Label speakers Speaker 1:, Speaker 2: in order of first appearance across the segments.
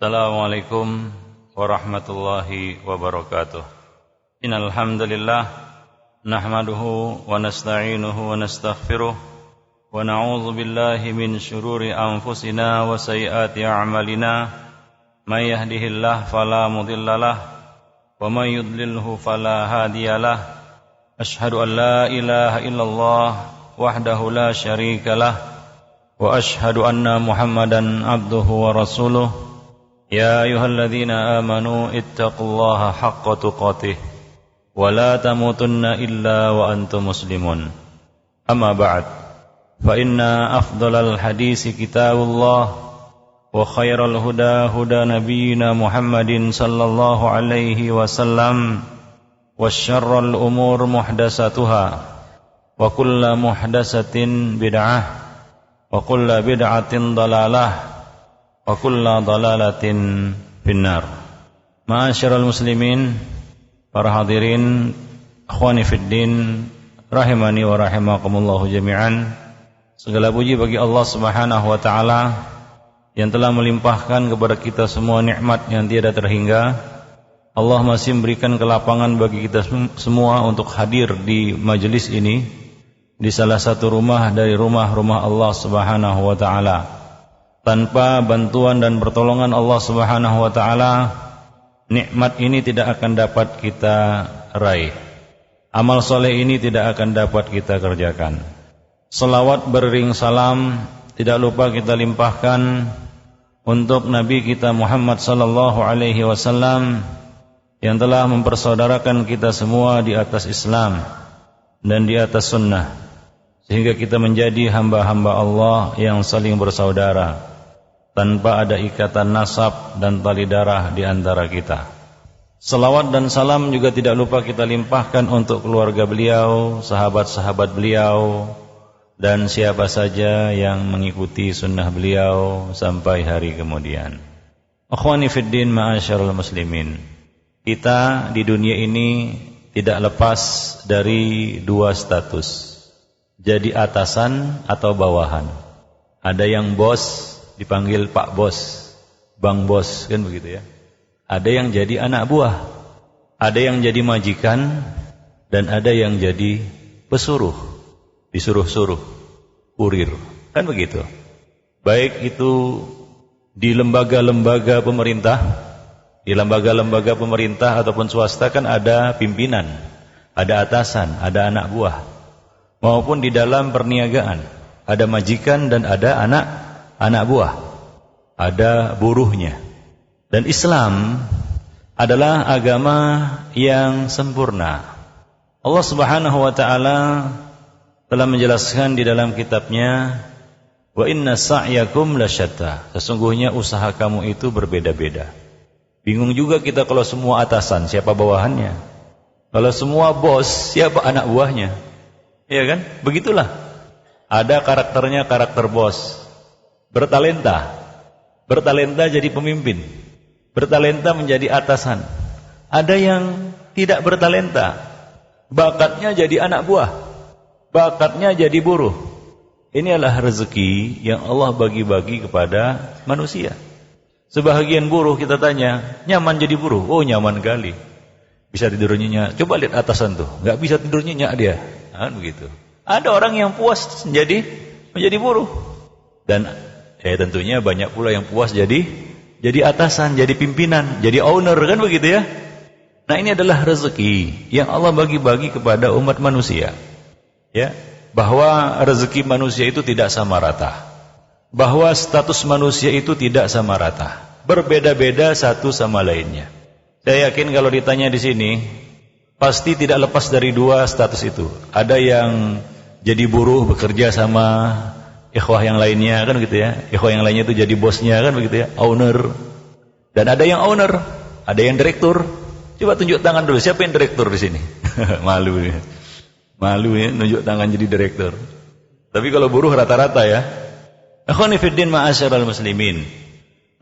Speaker 1: Assalamualaikum warahmatullahi wabarakatuh. Innal hamdalillah nahmaduhu wa nasta'inuhu wa nastaghfiruh wa na'udzu billahi min shururi anfusina wa sayyiati a'malina. May yahdihillahu fala mudhillalah wa may yudlilhu fala hadiyalah. Asyhadu an la ilaha illallah wahdahu la syarikalah wa asyhadu anna Muhammadan abduhu wa rasuluh. Ya ayyuhalladzina amanu ittaqullaha haqqa tuqatih wa la tamutunna illa wa antum muslimun. Amma ba'd, fa inna afdhalal hadisi kitabullah wa khairal huda huda nabiyyina Muhammadin sallallahu alaihi wasallam wa syarrul umur muhdatsatuha wa kullu muhdatsatin bid'ah wa kullu bid'atin dhalalah wa kullu dhalalatin finnar. Ma'asyiral muslimin, para hadirin, akhwani fid din, rahimani wa rahimakumullah jami'an. Segala puji bagi Allah Subhanahu wa taala yang telah melimpahkan kepada kita semua nikmat yang tiada terhingga. Allah masih memberikan kelapangan bagi kita semua untuk hadir di majelis ini, di salah satu rumah dari rumah-rumah Allah Subhanahu wa taala. Tanpa bantuan dan pertolongan Allah Subhanahu wa taala, nikmat ini tidak akan dapat kita raih. Amal soleh ini tidak akan dapat kita kerjakan. Salawat beriring salam tidak lupa kita limpahkan untuk Nabi kita Muhammad sallallahu alaihi wasallam yang telah mempersaudarakan kita semua di atas Islam dan di atas sunnah, sehingga kita menjadi hamba-hamba Allah yang saling bersaudara tanpa ada ikatan nasab dan tali darah di antara kita. Salawat dan salam juga tidak lupa kita limpahkan untuk keluarga beliau, sahabat-sahabat beliau, dan siapa saja yang mengikuti sunnah beliau sampai hari kemudian. Akhwani fid din, ma'asyiral muslimin, kita di dunia ini tidak lepas dari dua status, jadi atasan atau bawahan. Ada yang bos, dipanggil Pak Bos, Bang Bos, kan begitu ya. Ada yang jadi anak buah, ada yang jadi majikan, dan ada yang jadi pesuruh, disuruh-suruh, kurir, kan begitu. Baik itu di lembaga-lembaga pemerintah, di lembaga-lembaga pemerintah ataupun swasta kan ada pimpinan, ada atasan, ada anak buah. Maupun di dalam perniagaan, ada majikan dan ada anak buah, ada buruhnya. Dan Islam adalah agama yang sempurna. Allah Subhanahu wa taala telah menjelaskan di dalam kitabnya, wa inna sa'yakum lasyatta, sesungguhnya usaha kamu itu berbeda-beda. Bingung juga kita kalau semua atasan, siapa bawahannya? Kalau semua bos, siapa anak buahnya? Ya kan? Begitulah. Ada karakternya karakter bos. Bertalenta jadi pemimpin, bertalenta menjadi atasan. Ada yang tidak bertalenta, bakatnya jadi anak buah, bakatnya jadi buruh. Ini adalah rezeki yang Allah bagi-bagi kepada manusia. Sebahagian buruh kita tanya, nyaman jadi buruh? Oh, nyaman kali. Bisa tidur nyenyak. Coba lihat atasan tuh, nggak bisa tidur nyenyak dia. Kan begitu. Ada orang yang puas menjadi buruh, dan tentunya banyak pula yang puas jadi atasan, jadi pimpinan, jadi owner, kan begitu ya. Nah, ini adalah rezeki yang Allah bagi-bagi kepada umat manusia. Ya, bahwa rezeki manusia itu tidak sama rata. Bahwa status manusia itu tidak sama rata. Berbeda-beda satu sama lainnya. Saya yakin kalau ditanya di sini, pasti tidak lepas dari dua status itu. Ada yang jadi buruh bekerja sama ikhwah yang lainnya, kan gitu ya. Ikhwah yang lainnya itu jadi bosnya, kan begitu ya, owner. Dan ada yang owner, ada yang direktur. Coba tunjuk tangan dulu, siapa yang direktur di sini? Malu ya, nunjuk tangan jadi direktur. Tapi kalau buruh rata-rata ya. Akhwani fiddin, ma'asyiral muslimin.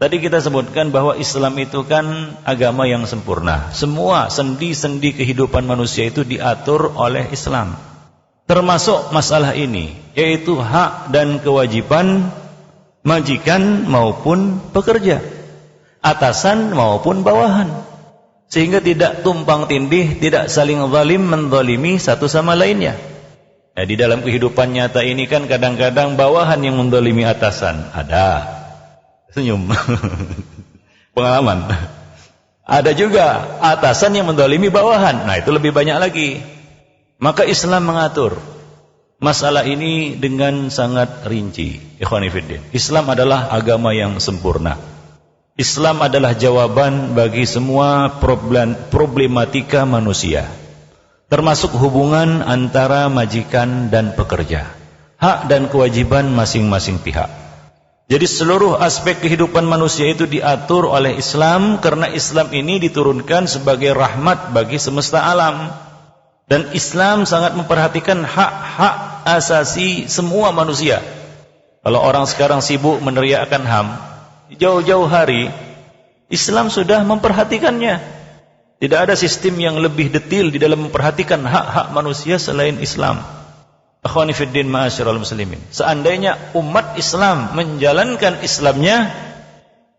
Speaker 1: Tadi kita sebutkan bahwa Islam itu kan agama yang sempurna. Semua sendi-sendi kehidupan manusia itu diatur oleh Islam. Termasuk masalah ini, yaitu hak dan kewajiban majikan maupun pekerja.
Speaker 2: atasan maupun bawahan. Sehingga tidak tumpang tindih, tidak saling zalim menzalimi satu sama lainnya. Nah, di dalam kehidupan nyata ini kan kadang-kadang bawahan yang menzalimi atasan. Ada. Senyum. Pengalaman. Ada juga atasan yang menzalimi bawahan. Nah, itu lebih banyak lagi. Maka Islam mengatur masalah ini dengan sangat rinci. Ikhwani fiddin. Islam adalah agama yang sempurna. Islam adalah jawaban bagi semua problematika manusia. Termasuk hubungan antara majikan dan pekerja. Hak dan kewajiban masing-masing pihak. Jadi seluruh aspek kehidupan manusia itu diatur oleh Islam. Karena Islam ini diturunkan sebagai rahmat bagi semesta alam. Dan Islam sangat memperhatikan hak-hak asasi semua manusia. Kalau orang sekarang sibuk meneriakkan HAM, jauh-jauh hari Islam sudah memperhatikannya. Tidak ada sistem yang lebih detail di dalam memperhatikan hak-hak manusia selain Islam. Akhwani fiddin ma'asyiral muslimin. Seandainya umat Islam menjalankan Islamnya,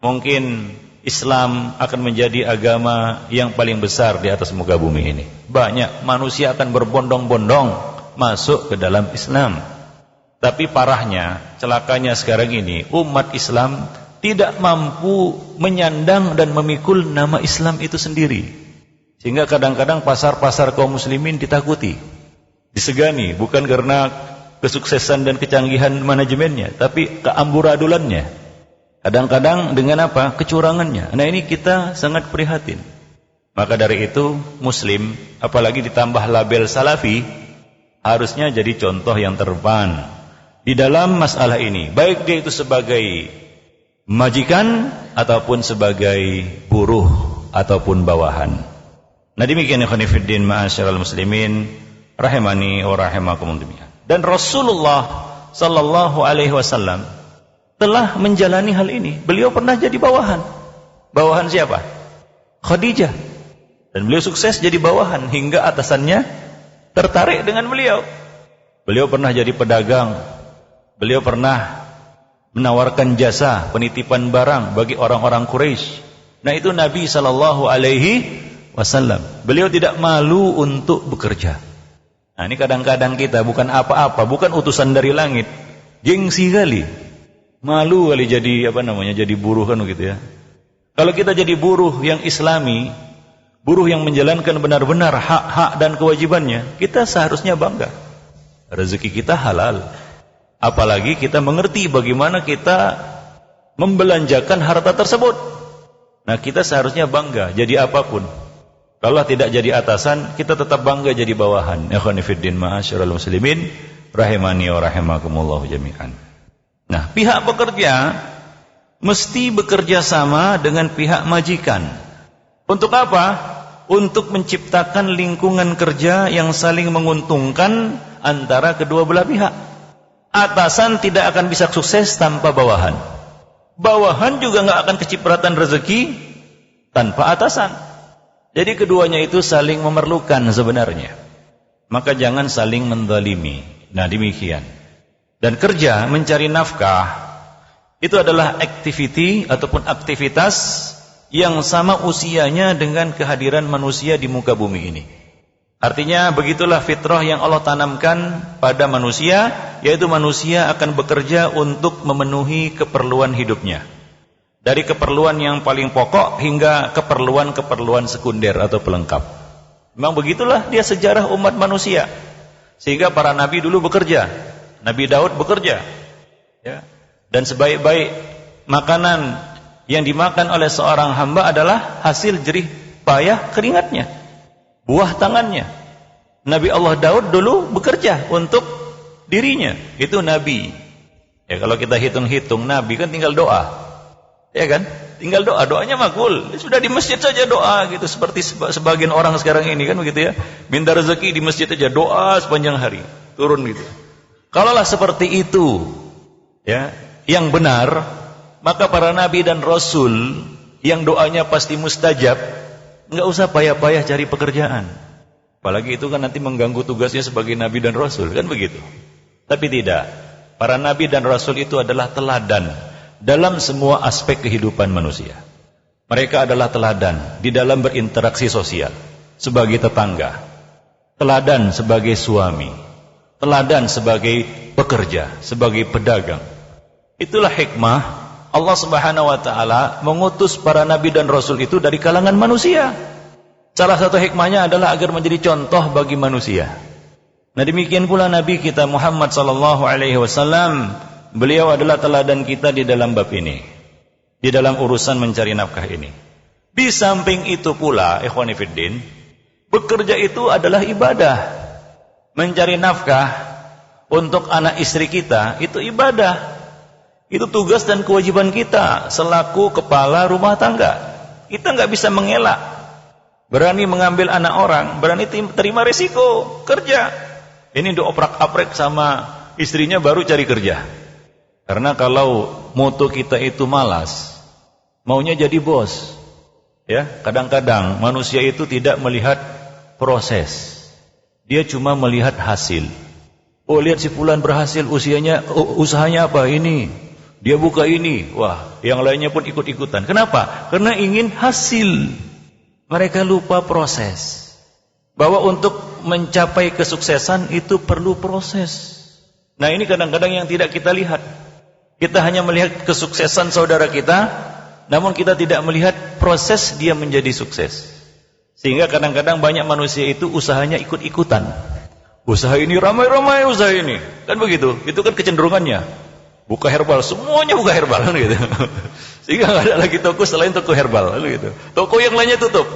Speaker 2: mungkin Islam akan menjadi agama yang paling besar di atas muka bumi ini. Banyak manusia akan berbondong-bondong masuk ke dalam Islam. Tapi parahnya, celakanya sekarang ini, umat Islam tidak mampu menyandang dan memikul nama Islam itu sendiri. Sehingga kadang-kadang pasar-pasar kaum muslimin ditakuti, disegani, bukan karena kesuksesan dan kecanggihan manajemennya, tapi keamburadulannya. Kadang-kadang dengan apa? Kecurangannya. Nah, ini kita sangat prihatin. Maka dari itu, Muslim, apalagi ditambah label Salafi, harusnya jadi contoh yang terdepan di dalam masalah ini. Baik dia itu sebagai majikan, ataupun sebagai buruh, ataupun bawahan. Nah, demikian ikhwan fiddin ma'asyiral muslimin, rahimani wa rahimakumullah. Dan Rasulullah sallallahu alaihi wasallam telah menjalani hal ini. Beliau pernah jadi bawahan. Bawahan siapa? Khadijah. Dan beliau sukses jadi bawahan hingga atasannya tertarik dengan beliau. Beliau pernah jadi pedagang. Beliau pernah menawarkan jasa penitipan barang bagi orang-orang Quraisy. Nah, itu Nabi sallallahu alaihi wasallam. Beliau tidak malu untuk bekerja. Nah, ini kadang-kadang kita bukan apa-apa, bukan utusan dari langit. Gengsi kali. Malu kali jadi jadi buruh kan gitu ya. Kalau kita jadi buruh yang islami, buruh yang menjalankan benar-benar hak-hak dan kewajibannya, kita seharusnya bangga. Rezeki kita halal. Apalagi kita mengerti bagaimana kita membelanjakan harta tersebut. Nah, kita seharusnya bangga jadi apapun. Kalau tidak jadi atasan, kita tetap bangga jadi bawahan. Ikhwani fiddin ma'asyiral muslimin, rahimani wa rahimakumullah jami'an. Nah, pihak pekerja mesti bekerja sama dengan pihak majikan. Untuk apa? Untuk menciptakan lingkungan kerja yang saling menguntungkan antara kedua belah pihak. Atasan tidak akan bisa sukses tanpa bawahan. Bawahan juga nggak akan kecipratan rezeki tanpa atasan. Jadi keduanya itu saling memerlukan sebenarnya. Maka jangan saling menzalimi. Nah, demikian. Dan kerja mencari nafkah itu adalah activity ataupun aktivitas yang sama usianya dengan kehadiran manusia di muka bumi ini. Artinya begitulah fitrah yang Allah tanamkan pada manusia, yaitu manusia akan bekerja untuk memenuhi keperluan hidupnya. Dari keperluan yang paling pokok hingga keperluan-keperluan sekunder atau pelengkap. Memang begitulah dia sejarah umat manusia. Sehingga para nabi dulu bekerja. Nabi Daud bekerja, ya. Dan sebaik-baik makanan yang dimakan oleh seorang hamba adalah hasil jerih payah keringatnya, buah tangannya. Nabi Allah Daud dulu bekerja untuk dirinya, itu nabi. Ya, kalau kita hitung-hitung nabi kan tinggal doa, ya kan? Tinggal doa, doanya makbul. Sudah di masjid saja doa gitu, seperti sebagian orang sekarang ini kan begitu ya. Minta rezeki di masjid saja doa sepanjang hari, turun gitu. Kalaulah seperti itu, ya, yang benar, maka para nabi dan rasul yang doanya pasti mustajab, nggak usah payah-payah cari pekerjaan. Apalagi itu kan nanti mengganggu tugasnya sebagai nabi dan rasul, kan begitu. Tapi tidak. Para nabi dan rasul itu adalah teladan dalam semua aspek kehidupan manusia. Mereka adalah teladan di dalam berinteraksi sosial, sebagai tetangga, teladan sebagai suami, teladan sebagai pekerja, sebagai pedagang. Itulah hikmah Allah Subhanahu wa taala mengutus para nabi dan rasul itu dari kalangan manusia. Salah satu hikmahnya adalah agar menjadi contoh bagi manusia. Nah, demikian pula Nabi kita Muhammad sallallahu alaihi wasallam, beliau adalah teladan kita di dalam bab ini, di dalam urusan mencari nafkah ini. Di samping itu pula, ikhwani fiddin, bekerja itu adalah ibadah. Mencari nafkah untuk anak istri kita itu ibadah. Itu tugas dan kewajiban kita selaku kepala rumah tangga. Kita nggak bisa mengelak. Berani mengambil anak orang, berani terima resiko kerja. Ini dioprak-aprek sama istrinya baru cari kerja. Karena kalau moto kita itu malas, maunya jadi bos. Ya, kadang-kadang manusia itu tidak melihat proses. Dia cuma melihat hasil. Oh, lihat si fulan berhasil, usahanya apa ini? Dia buka ini. Wah, yang lainnya pun ikut-ikutan. Kenapa? Karena ingin hasil. Mereka lupa proses. Bahwa untuk mencapai kesuksesan itu perlu proses. Nah, ini kadang-kadang yang tidak kita lihat. Kita hanya melihat kesuksesan saudara kita, namun kita tidak melihat proses dia menjadi sukses. Sehingga kadang-kadang banyak manusia itu usahanya ikut-ikutan. Usaha ini ramai-ramai usaha ini. Kan begitu. Itu kan kecenderungannya. Buka herbal, semuanya buka herbal kan gitu. Sehingga nggak ada lagi toko selain toko herbal kan gitu. Toko yang lainnya tutup.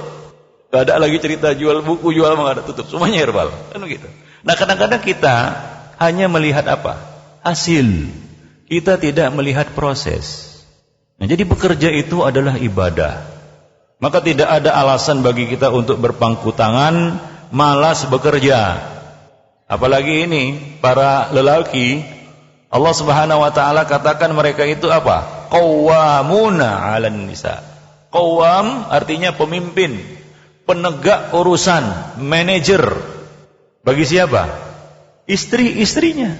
Speaker 2: Nggak ada lagi cerita jual buku, jual nggak ada, tutup. Semuanya herbal kan begitu. Nah, kadang-kadang kita hanya melihat apa? Hasil. Kita tidak melihat proses. Nah, jadi bekerja itu adalah ibadah. Maka tidak ada alasan bagi kita untuk berpangku tangan, malas bekerja. Apalagi ini para lelaki, Allah Subhanahu wa taala katakan mereka itu apa? Qawwamuna 'alan nisa. Qawwam artinya pemimpin, penegak urusan, manajer. Bagi siapa? Istri-istrinya.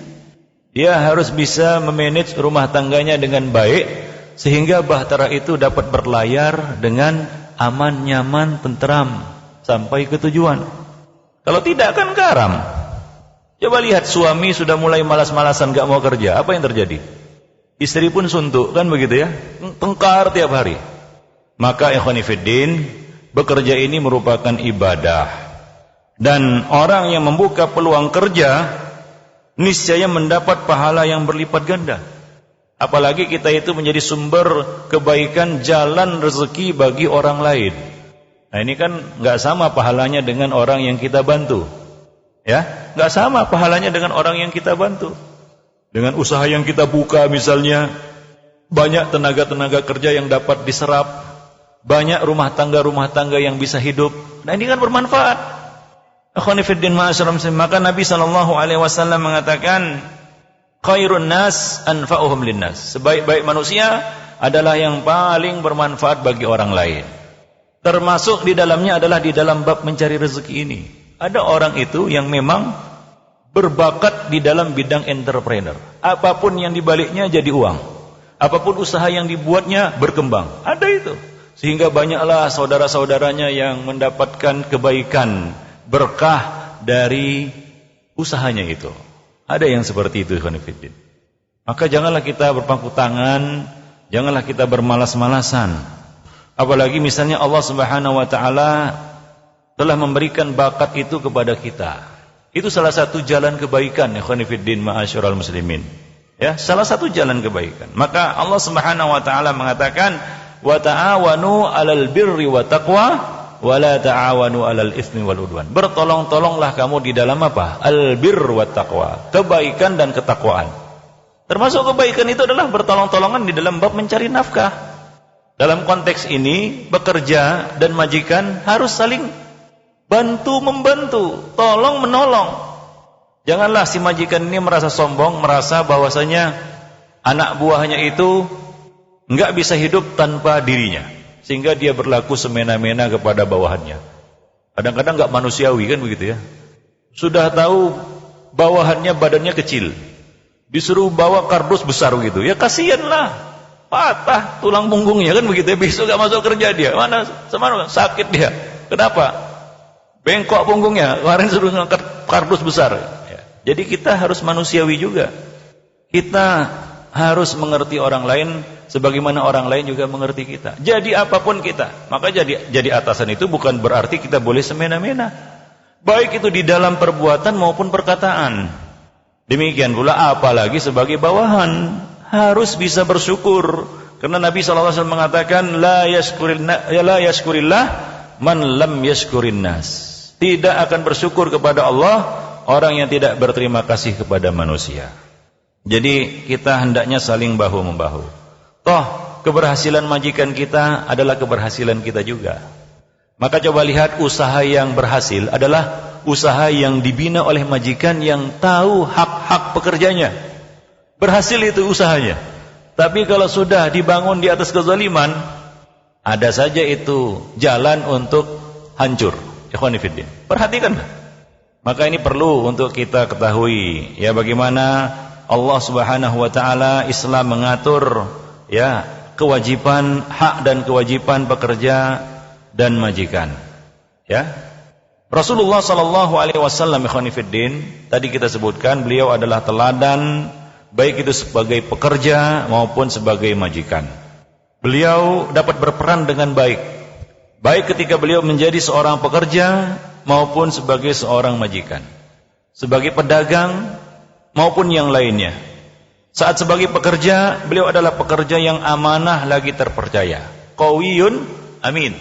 Speaker 2: Dia harus bisa memanage rumah tangganya dengan baik sehingga bahtera itu dapat berlayar dengan aman, nyaman, tentram sampai ke tujuan. Kalau tidak kan garam. Coba lihat suami sudah mulai malas-malasan gak mau kerja, apa yang terjadi? Istri pun suntuk, kan begitu ya? Tengkar tiap hari. Maka ikhwani fiddin, bekerja ini merupakan ibadah. Dan orang yang membuka peluang kerja, niscaya mendapat pahala yang berlipat ganda. Apalagi kita itu menjadi sumber kebaikan, jalan rezeki bagi orang lain. Nah, ini kan gak sama pahalanya dengan orang yang kita bantu. Ya, nggak sama pahalanya dengan orang yang kita bantu. Dengan usaha yang kita buka misalnya, banyak tenaga-tenaga kerja yang dapat diserap, banyak rumah tangga yang bisa hidup. Nah, ini kan bermanfaat. Akhwani fiddin ma'asyiral muslimin, maka Nabi sallallahu alaihi wasallam mengatakan, khairun nas anfa'uhum linnas. Sebaik-baik manusia adalah yang paling bermanfaat bagi orang lain. Termasuk di dalamnya adalah di dalam bab mencari rezeki ini. Ada orang itu yang memang berbakat di dalam bidang entrepreneur. Apapun yang dibaliknya jadi uang. Apapun usaha yang dibuatnya berkembang. Ada itu. Sehingga banyaklah saudara-saudaranya yang mendapatkan kebaikan, berkah dari usahanya itu. Ada yang seperti itu, ikhwan fillah. Maka janganlah kita berpangku tangan, janganlah kita bermalas-malasan. Apalagi misalnya Allah Subhanahu wa taala telah memberikan bakat itu kepada kita. Itu salah satu jalan kebaikan, ikhwan fillah ma'asyiral muslimin. Ya, salah satu jalan kebaikan. Maka Allah Subhanahu wa taala mengatakan, "Wa ta'awanu 'alal birri wa taqwa wa la ta'awanu 'alal itsmi wal 'udwan." Bertolong-tolonglah kamu di dalam apa? Al-birr wa taqwa, kebaikan dan ketakwaan. Termasuk kebaikan itu adalah bertolong-tolongan di dalam bab mencari nafkah. Dalam konteks ini, bekerja dan majikan harus saling bantu-membantu, tolong-menolong. Janganlah si majikan ini merasa sombong, merasa bahwasanya anak buahnya itu enggak bisa hidup tanpa dirinya, sehingga dia berlaku semena-mena kepada bawahannya. Kadang-kadang enggak manusiawi kan begitu ya. Sudah tahu bawahannya badannya kecil, disuruh bawa kardus besar gitu. Ya kasihanlah. patah tulang punggungnya kan begitu. Besok gak masuk kerja dia. Mana sakit dia. Kenapa? Bengkok punggungnya. Kemarin suruh ngangkat kardus besar. Ya. Jadi kita harus manusiawi juga. Kita harus mengerti orang lain sebagaimana orang lain juga mengerti kita. Jadi apapun kita. Maka jadi atasan itu bukan berarti kita boleh semena-mena. Baik itu di dalam perbuatan maupun perkataan. Demikian pula apalagi sebagai bawahan. Harus bisa bersyukur. Karena Nabi SAW mengatakan la yashkurillah man lam yashkurin nas. Tidak akan bersyukur kepada Allah orang yang tidak berterima kasih kepada manusia. Jadi kita hendaknya saling bahu-membahu. Toh keberhasilan majikan kita adalah keberhasilan kita juga. Maka coba lihat usaha yang berhasil adalah usaha yang dibina oleh majikan yang tahu hak-hak pekerjanya. Berhasil itu usahanya. Tapi kalau sudah dibangun di atas kezaliman, ada saja itu jalan untuk hancur. Ikhwani fiddin. Perhatikan. Maka ini perlu untuk kita ketahui ya bagaimana Allah Subhanahu wa taala Islam mengatur ya kewajiban hak dan kewajiban pekerja dan majikan. Ya. Rasulullah sallallahu alaihi wasallam ikhwani fiddin, tadi kita sebutkan beliau adalah teladan baik itu sebagai pekerja maupun sebagai majikan. Beliau dapat berperan dengan baik, baik ketika beliau menjadi seorang pekerja maupun sebagai seorang majikan, sebagai pedagang maupun yang lainnya. Saat sebagai pekerja, beliau adalah pekerja yang amanah lagi terpercaya. Qawiyun amin.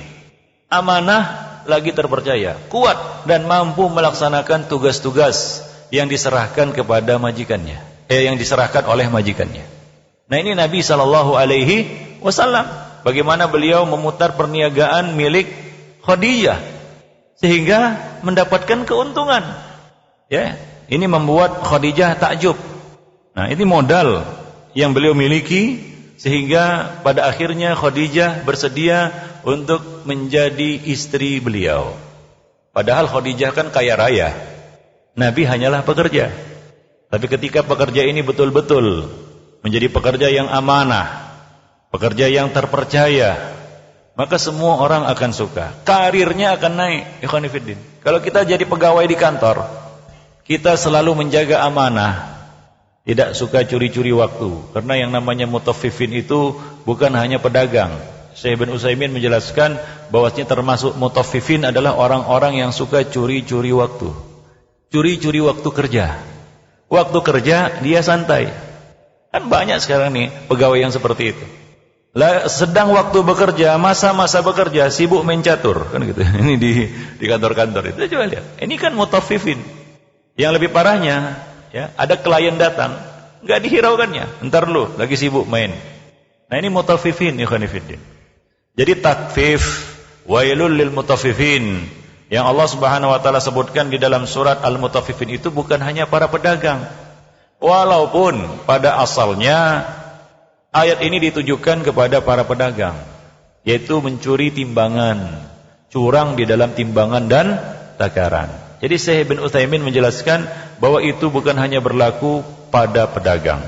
Speaker 2: Amanah lagi terpercaya, kuat dan mampu melaksanakan tugas-tugas yang diserahkan kepada majikannya. Yang diserahkan oleh majikannya. Nah ini Nabi SAW, bagaimana beliau memutar perniagaan milik Khadijah sehingga mendapatkan keuntungan. Ya, ini membuat Khadijah takjub. Nah ini modal yang beliau miliki sehingga pada akhirnya Khadijah bersedia untuk menjadi istri beliau. Padahal Khadijah kan kaya raya, Nabi hanyalah pekerja. Tapi ketika pekerja ini betul-betul menjadi pekerja yang amanah, pekerja yang terpercaya, maka semua orang akan suka. Karirnya akan naik. Ikhwani fiddin. Kalau kita jadi pegawai di kantor, kita selalu menjaga amanah, tidak suka curi-curi waktu. Karena yang namanya mutaffifin itu bukan hanya pedagang. Syekh bin Utsaimin menjelaskan bahwasanya termasuk mutaffifin adalah orang-orang yang suka curi-curi waktu. Curi-curi waktu kerja. Waktu kerja dia santai. Kan banyak sekarang nih pegawai yang seperti itu. Sedang waktu bekerja, masa-masa bekerja sibuk main catur, kan gitu. Ini di kantor-kantor itu. Coba lihat. Ini kan mutaffifin. Yang lebih parahnya, ya, ada klien datang, enggak dihiraukannya. Entar lu lagi sibuk main. Nah, ini mutaffifin, ikhwan fillah. Jadi takfif, wailul lil mutaffifin. Yang Allah Subhanahu wa taala sebutkan di dalam surat Al-Mutaffifin itu bukan hanya para pedagang. Walaupun pada asalnya ayat ini ditujukan kepada para pedagang, yaitu mencuri timbangan, curang di dalam timbangan dan takaran. Jadi Syekh bin Utsaimin menjelaskan bahwa itu bukan hanya berlaku pada pedagang,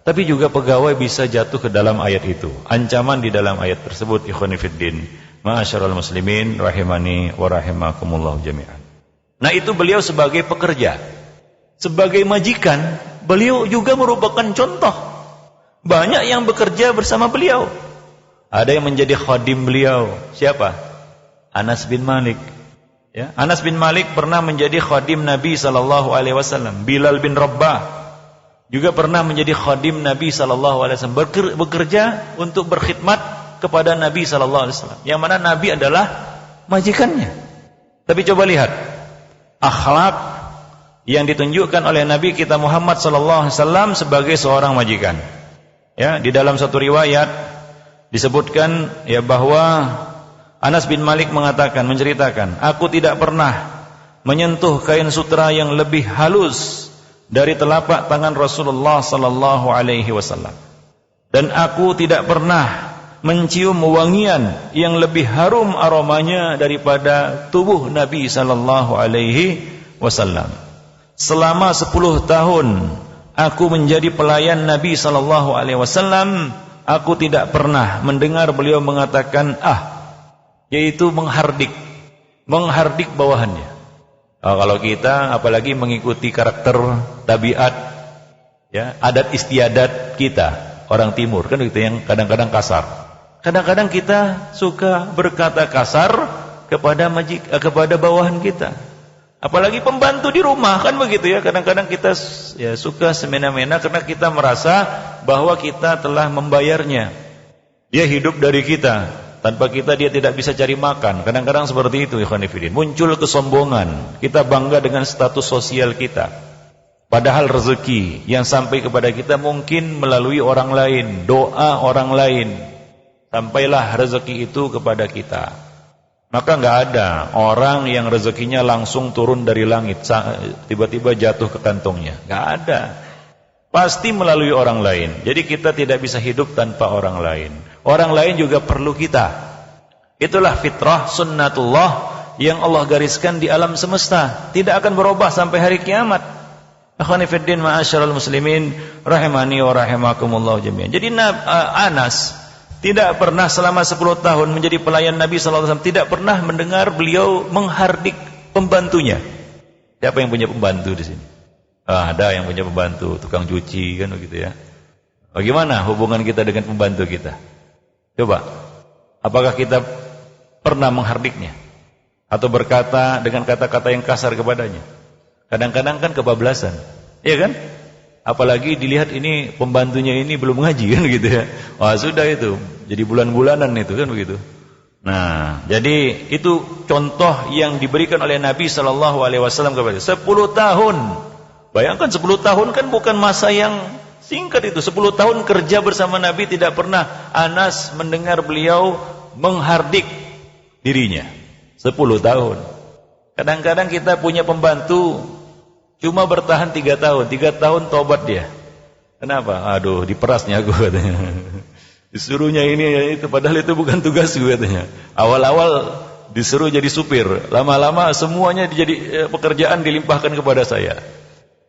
Speaker 2: tapi juga pegawai bisa jatuh ke dalam ayat itu. Ancaman di dalam ayat tersebut ikhwani fiddin. Ma'asyiral muslimin rahimani wa rahimakumullah jami'an. Nah itu beliau sebagai pekerja. Sebagai majikan, beliau juga merupakan contoh. Banyak yang bekerja bersama beliau. Ada yang menjadi khadim beliau. Siapa? Anas bin Malik. Ya, Anas bin Malik pernah menjadi khadim Nabi SAW. Bilal bin Rabah juga pernah menjadi khadim Nabi SAW. Bekerja untuk berkhidmat kepada Nabi SAW, yang mana Nabi adalah majikannya. Tapi coba lihat akhlak yang ditunjukkan oleh Nabi kita Muhammad SAW sebagai seorang majikan. Ya, di dalam satu riwayat disebutkan ya bahwa Anas bin Malik menceritakan, aku tidak pernah menyentuh kain sutra yang lebih halus dari telapak tangan Rasulullah SAW, dan aku tidak pernah mencium wangian yang lebih harum aromanya daripada tubuh Nabi sallallahu alaihi wasallam. Selama 10 tahun aku menjadi pelayan Nabi sallallahu alaihi wasallam, aku tidak pernah mendengar beliau mengatakan yaitu menghardik bawahannya. Kalau kita apalagi mengikuti karakter, tabiat, ya, adat istiadat kita orang timur kan gitu, yang kadang-kadang kasar. Kadang-kadang kita suka berkata kasar kepada bawahan kita. Apalagi pembantu di rumah kan begitu ya. Kadang-kadang kita ya suka semena-mena karena kita merasa bahwa kita telah membayarnya. Dia hidup dari kita. Tanpa kita dia tidak bisa cari makan. Kadang-kadang seperti itu, ikhwan fillah. Muncul kesombongan. Kita bangga dengan status sosial kita. Padahal rezeki yang sampai kepada kita mungkin melalui orang lain, doa orang lain. Sampailah rezeki itu kepada kita. Maka enggak ada orang yang rezekinya langsung turun dari langit, tiba-tiba jatuh ke kantongnya. Enggak ada. Pasti melalui orang lain. Jadi kita tidak bisa hidup tanpa orang lain. Orang lain juga perlu kita. Itulah fitrah sunnatullah yang Allah gariskan di alam semesta. Tidak akan berubah sampai hari kiamat. Akhwani fiddin ma'asyiral muslimin rahimani wa rahimakumullah jami'an. Jadi Anas tidak pernah selama 10 tahun menjadi pelayan Nabi sallallahu alaihi wasallam, tidak pernah mendengar beliau menghardik pembantunya. Siapa yang punya pembantu di sini? Ada yang punya pembantu, tukang cuci kan begitu ya. Bagaimana hubungan kita dengan pembantu kita? Coba, apakah kita pernah menghardiknya? Atau berkata dengan kata-kata yang kasar kepadanya? Kadang-kadang kan kebablasan, iya kan? Apalagi dilihat ini pembantunya ini belum ngaji kan gitu ya. Wah sudah itu, jadi bulan-bulanan itu kan begitu. Nah, jadi itu contoh yang diberikan oleh Nabi SAW kepada 10 tahun. Bayangkan 10 tahun kan bukan masa yang singkat itu. 10 tahun kerja bersama Nabi, tidak pernah Anas mendengar beliau menghardik dirinya. 10 tahun. Kadang-kadang kita punya pembantu cuma bertahan 3 tahun. 3 tahun tobat dia. Kenapa? Aduh, diperasnya aku katanya. Disuruhnya ini itu, padahal itu bukan tugasku katanya. Awal-awal disuruh jadi supir, lama-lama semuanya jadi pekerjaan dilimpahkan kepada saya.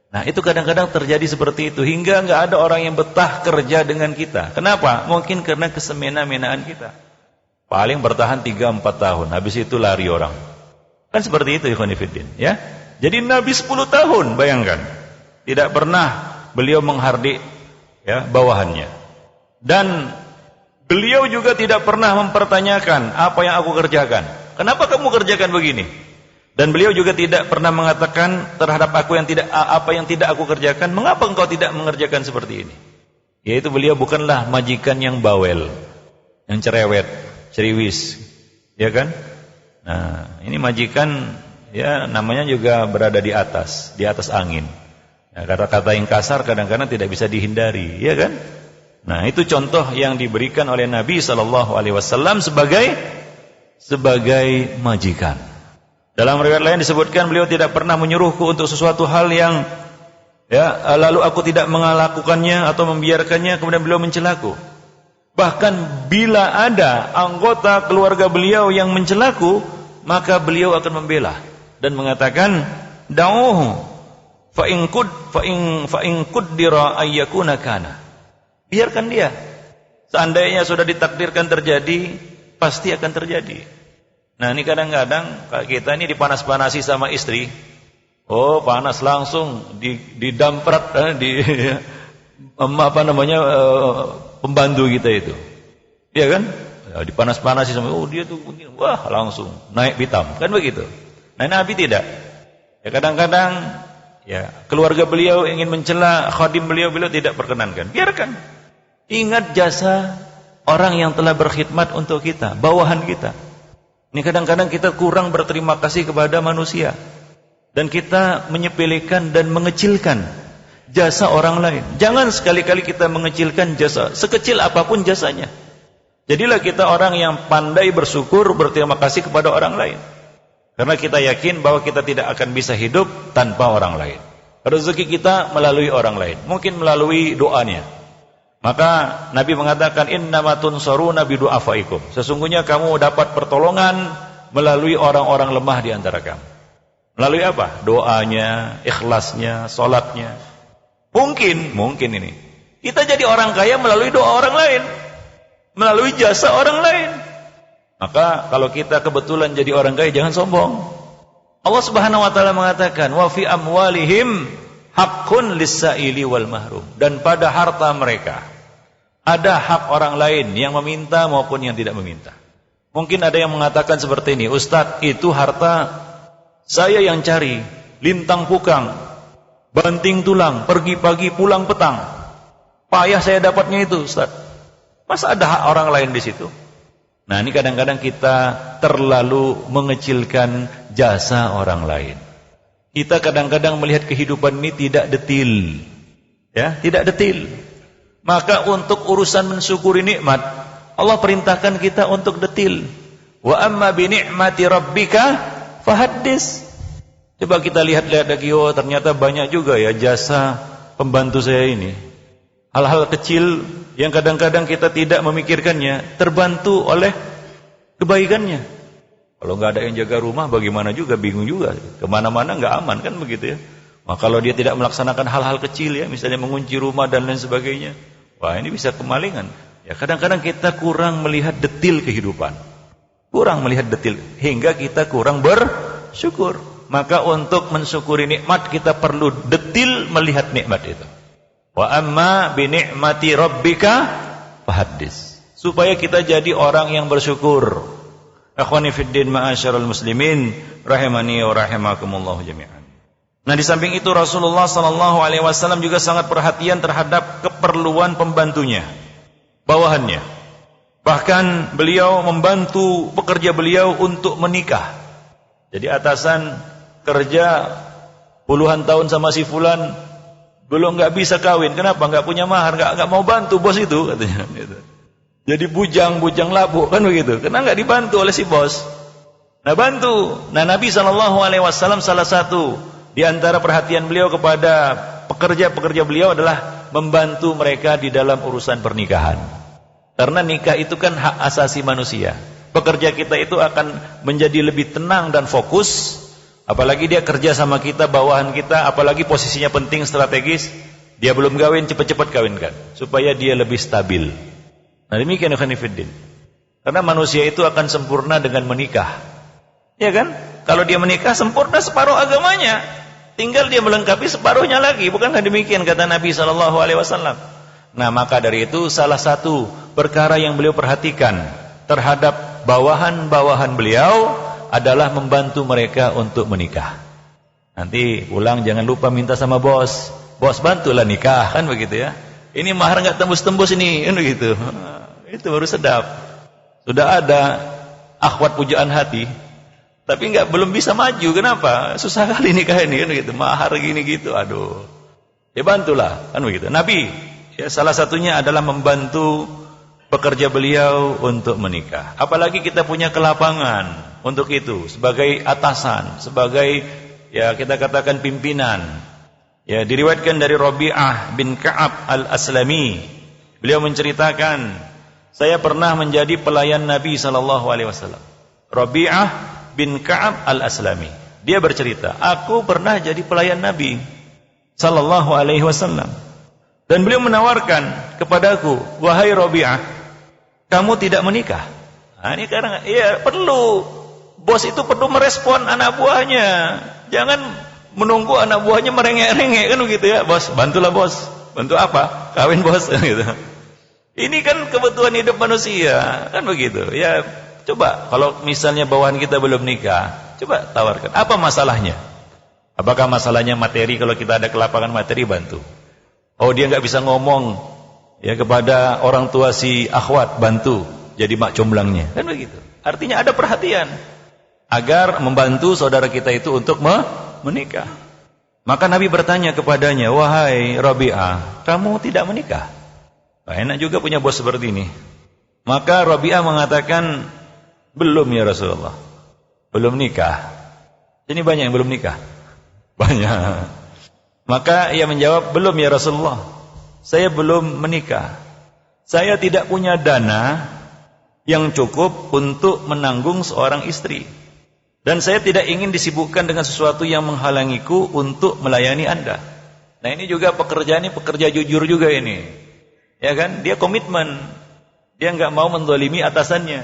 Speaker 2: Nah itu kadang-kadang terjadi seperti itu, hingga nggak ada orang yang betah kerja dengan kita. Kenapa? Mungkin karena kesemena-menaan kita. Paling bertahan 3-4 tahun, habis itu lari orang. Kan seperti itu ikhwan fillah, ya. Jadi Nabi 10 tahun, bayangkan, tidak pernah beliau menghardik ya bawahannya. Dan beliau juga tidak pernah mempertanyakan apa yang aku kerjakan. Kenapa kamu kerjakan begini? Dan beliau juga tidak pernah mengatakan terhadap aku apa yang tidak aku kerjakan, mengapa engkau tidak mengerjakan seperti ini? Yaitu beliau bukanlah majikan yang bawel, yang cerewet, ceriwis, ya kan? Nah, ini majikan ya namanya juga berada di atas angin. Ya, kata-kata yang kasar kadang-kadang tidak bisa dihindari, ya kan? Nah, itu contoh yang diberikan oleh Nabi SAW sebagai majikan. Dalam riwayat lain disebutkan beliau tidak pernah menyuruhku untuk sesuatu hal yang ya lalu aku tidak melakukannya atau membiarkannya kemudian beliau mencelaku. Bahkan bila ada anggota keluarga beliau yang mencelaku, maka beliau akan membela dan mengatakan da'uhu fa in qaddara ayyakuna kana. Biarkan dia. Seandainya sudah ditakdirkan terjadi, pasti akan terjadi. Nah ini kadang-kadang kita ini dipanas-panasi sama istri. Oh panas langsung didamprat pembantu kita itu. Iya kan? Ya, dipanas-panasi sama dia tuh wah langsung naik pitam. Kan begitu. Nah Nabi tidak. Ya kadang-kadang ya keluarga beliau ingin mencela khadim beliau tidak perkenankan. Biarkan. Ingat jasa orang yang telah berkhidmat untuk kita, bawahan kita. Ini kadang-kadang kita kurang berterima kasih kepada manusia. Dan kita menyepelekan dan mengecilkan jasa orang lain. Jangan sekali-kali kita mengecilkan jasa, sekecil apapun jasanya. Jadilah kita orang yang pandai bersyukur, berterima kasih kepada orang lain. Karena kita yakin bahwa kita tidak akan bisa hidup tanpa orang lain. Rezeki kita melalui orang lain, mungkin melalui doanya. Maka Nabi mengatakan innama tunsaruna bidu'afaikum. Sesungguhnya kamu dapat pertolongan melalui orang-orang lemah di antara kamu. Melalui apa? Doanya, ikhlasnya, salatnya. Mungkin ini. Kita jadi orang kaya melalui doa orang lain. melalui jasa orang lain. Maka kalau kita kebetulan jadi orang kaya, jangan sombong. Allah Subhanahu wa taala mengatakan, "Wa fi amwalihim haqqun lis-sa'ili wal mahrum." Dan pada harta mereka ada hak orang lain yang meminta maupun yang tidak meminta. Mungkin ada yang mengatakan seperti ini, "Ustadz, itu harta saya yang cari, lintang pukang, banting tulang, pergi pagi pulang petang. Payah saya dapatnya itu, Ustadz." Masa ada hak orang lain di situ? Nah, ini kadang-kadang kita terlalu mengecilkan jasa orang lain. Kita kadang-kadang melihat kehidupan ini tidak detil. Ya, tidak detil. Maka untuk urusan mensyukuri nikmat, Allah perintahkan kita untuk detil. Wa amma bi ni'mati rabbika fahaddis. Coba kita lihat-lihat lagi, oh ternyata banyak juga ya jasa pembantu saya ini. Hal-hal kecil yang kadang-kadang kita tidak memikirkannya, terbantu oleh kebaikannya. Kalau nggak ada yang jaga rumah, bagaimana juga, bingung juga. Kemana-mana nggak aman kan begitu ya. Maka kalau dia tidak melaksanakan hal-hal kecil ya, misalnya mengunci rumah dan lain sebagainya, wah ini bisa kemalingan. Ya kadang-kadang kita kurang melihat detil kehidupan, kurang melihat detil, hingga kita kurang bersyukur. Maka untuk mensyukuri nikmat kita perlu detil melihat nikmat itu. Wa amma bi ni'mati rabbika fahaddis. Supaya kita jadi orang yang bersyukur. Akhwani fiddin ma'asyiral muslimin rahimani wa rahimakumullah jami'an. Nah, di samping itu Rasulullah sallallahu alaihi wasallam juga sangat perhatian terhadap keperluan pembantunya, bawahannya. Bahkan beliau membantu pekerja beliau untuk menikah. Jadi atasan kerja puluhan tahun sama si fulan, belum nggak bisa kawin. Kenapa? Nggak punya mahar, nggak mau bantu bos itu katanya. Gitu. Jadi bujang labuk kan begitu. Karena nggak dibantu oleh si bos. Nah bantu. Nah Nabi SAW salah satu di antara perhatian beliau kepada pekerja-pekerja beliau adalah membantu mereka di dalam urusan pernikahan. Karena nikah itu kan hak asasi manusia. Pekerja kita itu akan menjadi lebih tenang dan fokus. Apalagi dia kerja sama kita, bawahan kita, apalagi posisinya penting, strategis. Dia belum kawin, cepat-cepat kawinkan. Supaya dia lebih stabil. Nah demikian ikhwanifiddin. Karena manusia itu akan sempurna dengan menikah. Ya kan? Kalau dia menikah sempurna separuh agamanya. Tinggal dia melengkapi separuhnya lagi. Bukankah demikian kata Nabi SAW? Nah maka dari itu salah satu perkara yang beliau perhatikan terhadap bawahan-bawahan beliau adalah membantu mereka untuk menikah. Nanti pulang jangan lupa minta sama bos. Bos bantulah nikah kan begitu ya. Ini mahar nggak tembus-tembus ini kan begitu. Itu baru sedap. Sudah ada akhwat pujaan hati, tapi belum bisa maju. Kenapa? Susah kali nikah ini kan begitu. Mahar gini gitu. Aduh. Ya bantulah kan begitu. Nabi ya salah satunya adalah membantu pekerja beliau untuk menikah. Apalagi kita punya kelapangan untuk itu sebagai atasan, sebagai ya kita katakan pimpinan. Ya diriwayatkan dari Rabi'ah bin Ka'ab al-Aslami. Beliau menceritakan, saya pernah menjadi pelayan Nabi sallallahu alaihi wasallam. Rabi'ah bin Ka'ab al-Aslami. Dia bercerita, aku pernah jadi pelayan Nabi sallallahu alaihi wasallam. Dan beliau menawarkan kepadaku, wahai Rabi'ah, kamu tidak menikah? Nah, ini karena ya perlu. Bos itu perlu merespon anak buahnya. Jangan menunggu anak buahnya merengek-rengek kan begitu ya. Bos, bantulah bos. Bantu apa? Kawin bos gitu. Ini kan kebutuhan hidup manusia, kan begitu. Ya, coba kalau misalnya bawahan kita belum nikah, coba tawarkan. Apa masalahnya? Apakah masalahnya materi? Kalau kita ada kelapangan materi, bantu. Oh, dia nggak bisa ngomong ya kepada orang tua si akhwat, bantu jadi mak comblangnya. Kan begitu. Artinya ada perhatian agar membantu saudara kita itu untuk menikah. Maka Nabi bertanya kepadanya, wahai Rabi'ah, kamu tidak menikah? Nah, enak juga punya bos seperti ini. Maka Rabi'ah mengatakan, belum ya Rasulullah, belum nikah. Ini banyak yang belum nikah. Banyak. Maka ia menjawab, belum ya Rasulullah, saya belum menikah. Saya tidak punya dana yang cukup untuk menanggung seorang istri. Dan saya tidak ingin disibukkan dengan sesuatu yang menghalangiku untuk melayani Anda. Nah ini juga pekerjaan ini pekerja jujur juga ini. Ya kan? Dia komitmen. Dia nggak mau mendolimi atasannya.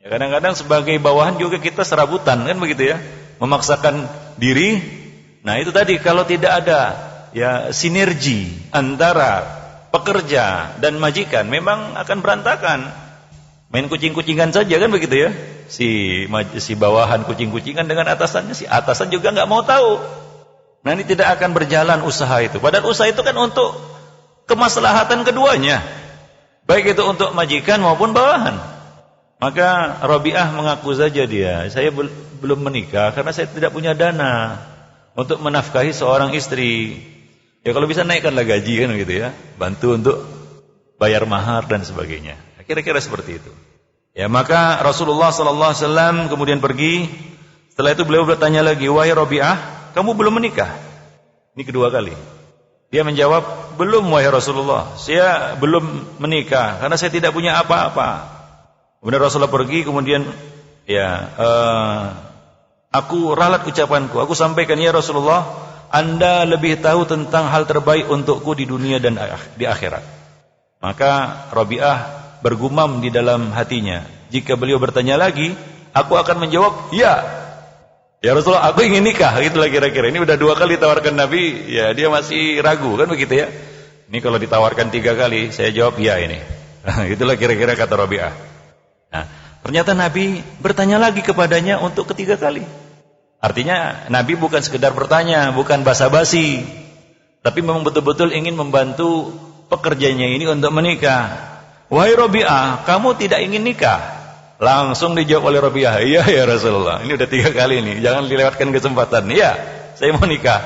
Speaker 2: Ya, kadang-kadang sebagai bawahan juga kita serabutan kan begitu ya, memaksakan diri. Nah itu tadi, kalau tidak ada ya sinergi antara pekerja dan majikan, memang akan berantakan. Main kucing-kucingan saja kan begitu ya. Si bawahan kucing-kucingan dengan atasannya, si atasan juga nggak mau tahu. Nah ini tidak akan berjalan usaha itu. Padahal usaha itu kan untuk kemaslahatan keduanya, baik itu untuk majikan maupun bawahan. Maka Rabi'ah mengaku saja dia, saya belum menikah karena saya tidak punya dana untuk menafkahi seorang istri. Ya kalau bisa naikkanlah gaji kan gitu ya, bantu untuk bayar mahar dan sebagainya. Kira-kira seperti itu. Ya maka Rasulullah SAW kemudian pergi. Setelah itu beliau bertanya lagi, wahai Rabi'ah, kamu belum menikah? Ini kedua kali. Dia menjawab, belum wahai Rasulullah, saya belum menikah karena saya tidak punya apa-apa. Kemudian Rasulullah pergi, kemudian aku ralat ucapanku, aku sampaikan, ya Rasulullah, Anda lebih tahu tentang hal terbaik untukku di dunia dan di akhirat. Maka Rabi'ah bergumam di dalam hatinya, jika beliau bertanya lagi, aku akan menjawab, ya Rasulullah, aku ingin nikah. Itulah kira-kira. Ini udah 2 kali tawarkan Nabi, ya dia masih ragu kan begitu ya. Ini kalau ditawarkan 3 kali, saya jawab ya ini. Itulah kira-kira kata Rabi'ah. Nah, ternyata Nabi bertanya lagi kepadanya untuk ketiga kali. Artinya Nabi bukan sekedar bertanya, bukan basa-basi, tapi memang betul-betul ingin membantu pekerjanya ini untuk menikah. Wahai Rabi'ah, kamu tidak ingin nikah? Langsung dijawab oleh Rabi'ah, iya ya Rasulullah. Ini udah 3 kali nih, jangan dilewatkan kesempatan. Iya, saya mau nikah.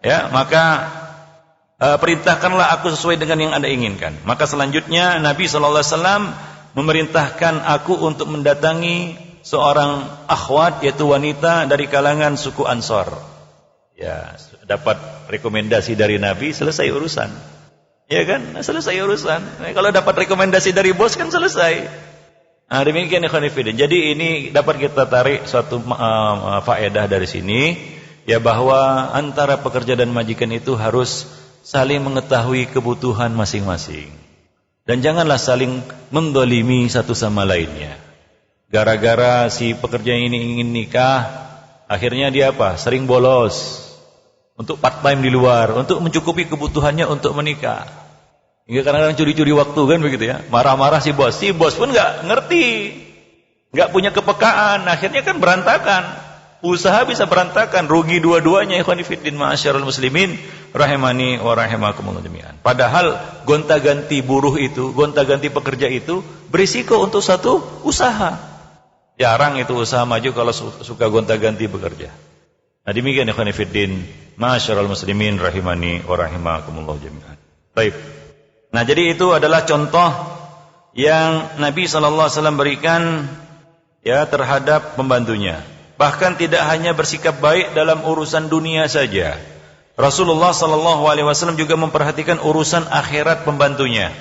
Speaker 2: Ya, maka perintahkanlah aku sesuai dengan yang Anda inginkan. Maka selanjutnya Nabi SAW memerintahkan aku untuk mendatangi seorang akhwat, yaitu wanita dari kalangan suku Ansor. Ya, dapat rekomendasi dari Nabi, selesai urusan. Ya kan, selesai urusan. Nah, kalau dapat rekomendasi dari bos kan selesai. Nah, demikian ikhwan fillah. Jadi ini dapat kita tarik suatu faedah dari sini, ya bahwa antara pekerja dan majikan itu harus saling mengetahui kebutuhan masing-masing. Dan janganlah saling mendolimi satu sama lainnya. Gara-gara si pekerja ini ingin nikah, akhirnya dia apa? Sering bolos untuk part time di luar, untuk mencukupi kebutuhannya untuk menikah. Hingga kadang-kadang curi-curi waktu kan begitu ya. Marah-marah si bos pun nggak ngerti, nggak punya kepekaan. Akhirnya kan berantakan, usaha bisa berantakan, rugi dua-duanya. Ikhwan fillah ma'asyiral muslimin rahimani wa rahimakumullah jami'an. Padahal gonta-ganti buruh itu, gonta-ganti pekerja itu berisiko untuk satu usaha. Jarang itu usaha maju kalau suka gonta-ganti bekerja. Nah demikian ikhwan fillah ma'asyiral muslimin rahimani wa rahimakumullah jami'an. Baik. Nah jadi itu adalah contoh yang Nabi SAW berikan ya terhadap pembantunya. Bahkan tidak hanya bersikap baik dalam urusan dunia saja. Rasulullah SAW juga memperhatikan urusan akhirat pembantunya.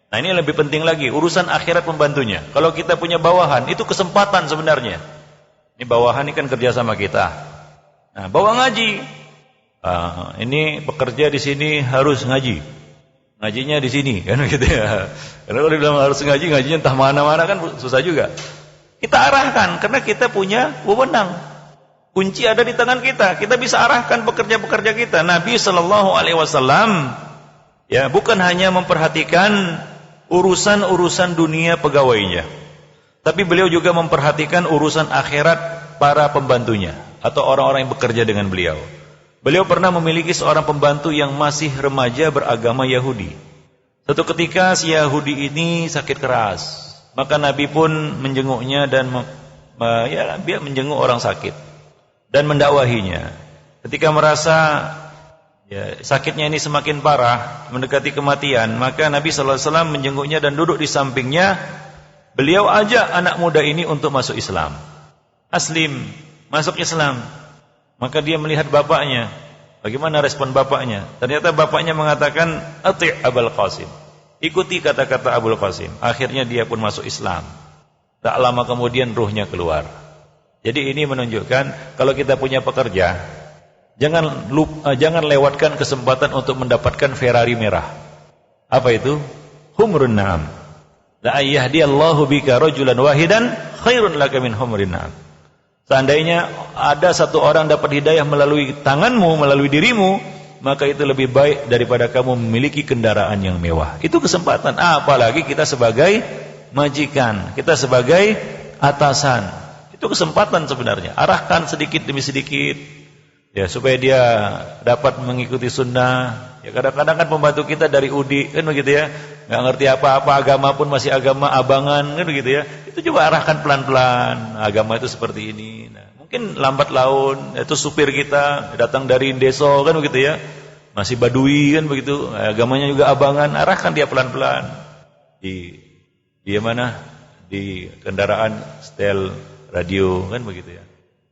Speaker 2: Nah ini lebih penting lagi, urusan akhirat pembantunya. Kalau kita punya bawahan, itu kesempatan sebenarnya. Ini bawahan ini kan kerja sama kita. Nah bawa ngaji. Ini pekerja di sini harus ngaji. Ngajinya di sini kan gitu ya. Karena kalau dibilang harus ngajinya entah mana-mana kan susah juga. Kita arahkan karena kita punya wewenang. Kunci ada di tangan kita. Kita bisa arahkan pekerja-pekerja kita. Nabi SAW ya bukan hanya memperhatikan urusan-urusan dunia pegawainya, tapi beliau juga memperhatikan urusan akhirat para pembantunya atau orang-orang yang bekerja dengan beliau. Beliau pernah memiliki seorang pembantu yang masih remaja beragama Yahudi. Suatu ketika si Yahudi ini sakit keras, maka Nabi pun menjenguknya dan dia menjenguk orang sakit dan mendakwahinya. Ketika merasa sakitnya ini semakin parah, mendekati kematian, maka Nabi SAW menjenguknya dan duduk di sampingnya. Beliau ajak anak muda ini untuk masuk Islam. Aslim, masuk Islam. Maka dia melihat bapaknya. Bagaimana respon bapaknya? Ternyata bapaknya mengatakan, "Ati' Abul Qasim." Ikuti kata-kata Abul Qasim. Akhirnya dia pun masuk Islam. Tak lama kemudian ruhnya keluar. Jadi ini menunjukkan kalau kita punya pekerja, jangan lewatkan kesempatan untuk mendapatkan Ferrari merah. Apa itu? Humrun na'am. La ayyahdiyallahu bika rajulan wahidan khairun laka min humrin na'am. Seandainya ada satu orang dapat hidayah melalui tanganmu, melalui dirimu, maka itu lebih baik daripada kamu memiliki kendaraan yang mewah. Itu kesempatan. Apalagi kita sebagai majikan, kita sebagai atasan. Itu kesempatan sebenarnya. Arahkan sedikit demi sedikit, ya, supaya dia dapat mengikuti sunnah. Ya, kadang-kadang kan pembantu kita dari UDI kan begitu ya, nggak ngerti apa-apa, agama pun masih agama abangan kan begitu ya. Itu coba arahkan pelan-pelan, agama itu seperti ini. Nah, mungkin lambat laun, itu supir kita datang dari desa kan begitu ya, masih badui kan begitu, agamanya juga abangan, arahkan dia pelan-pelan. Di mana? Di kendaraan setel radio kan begitu ya.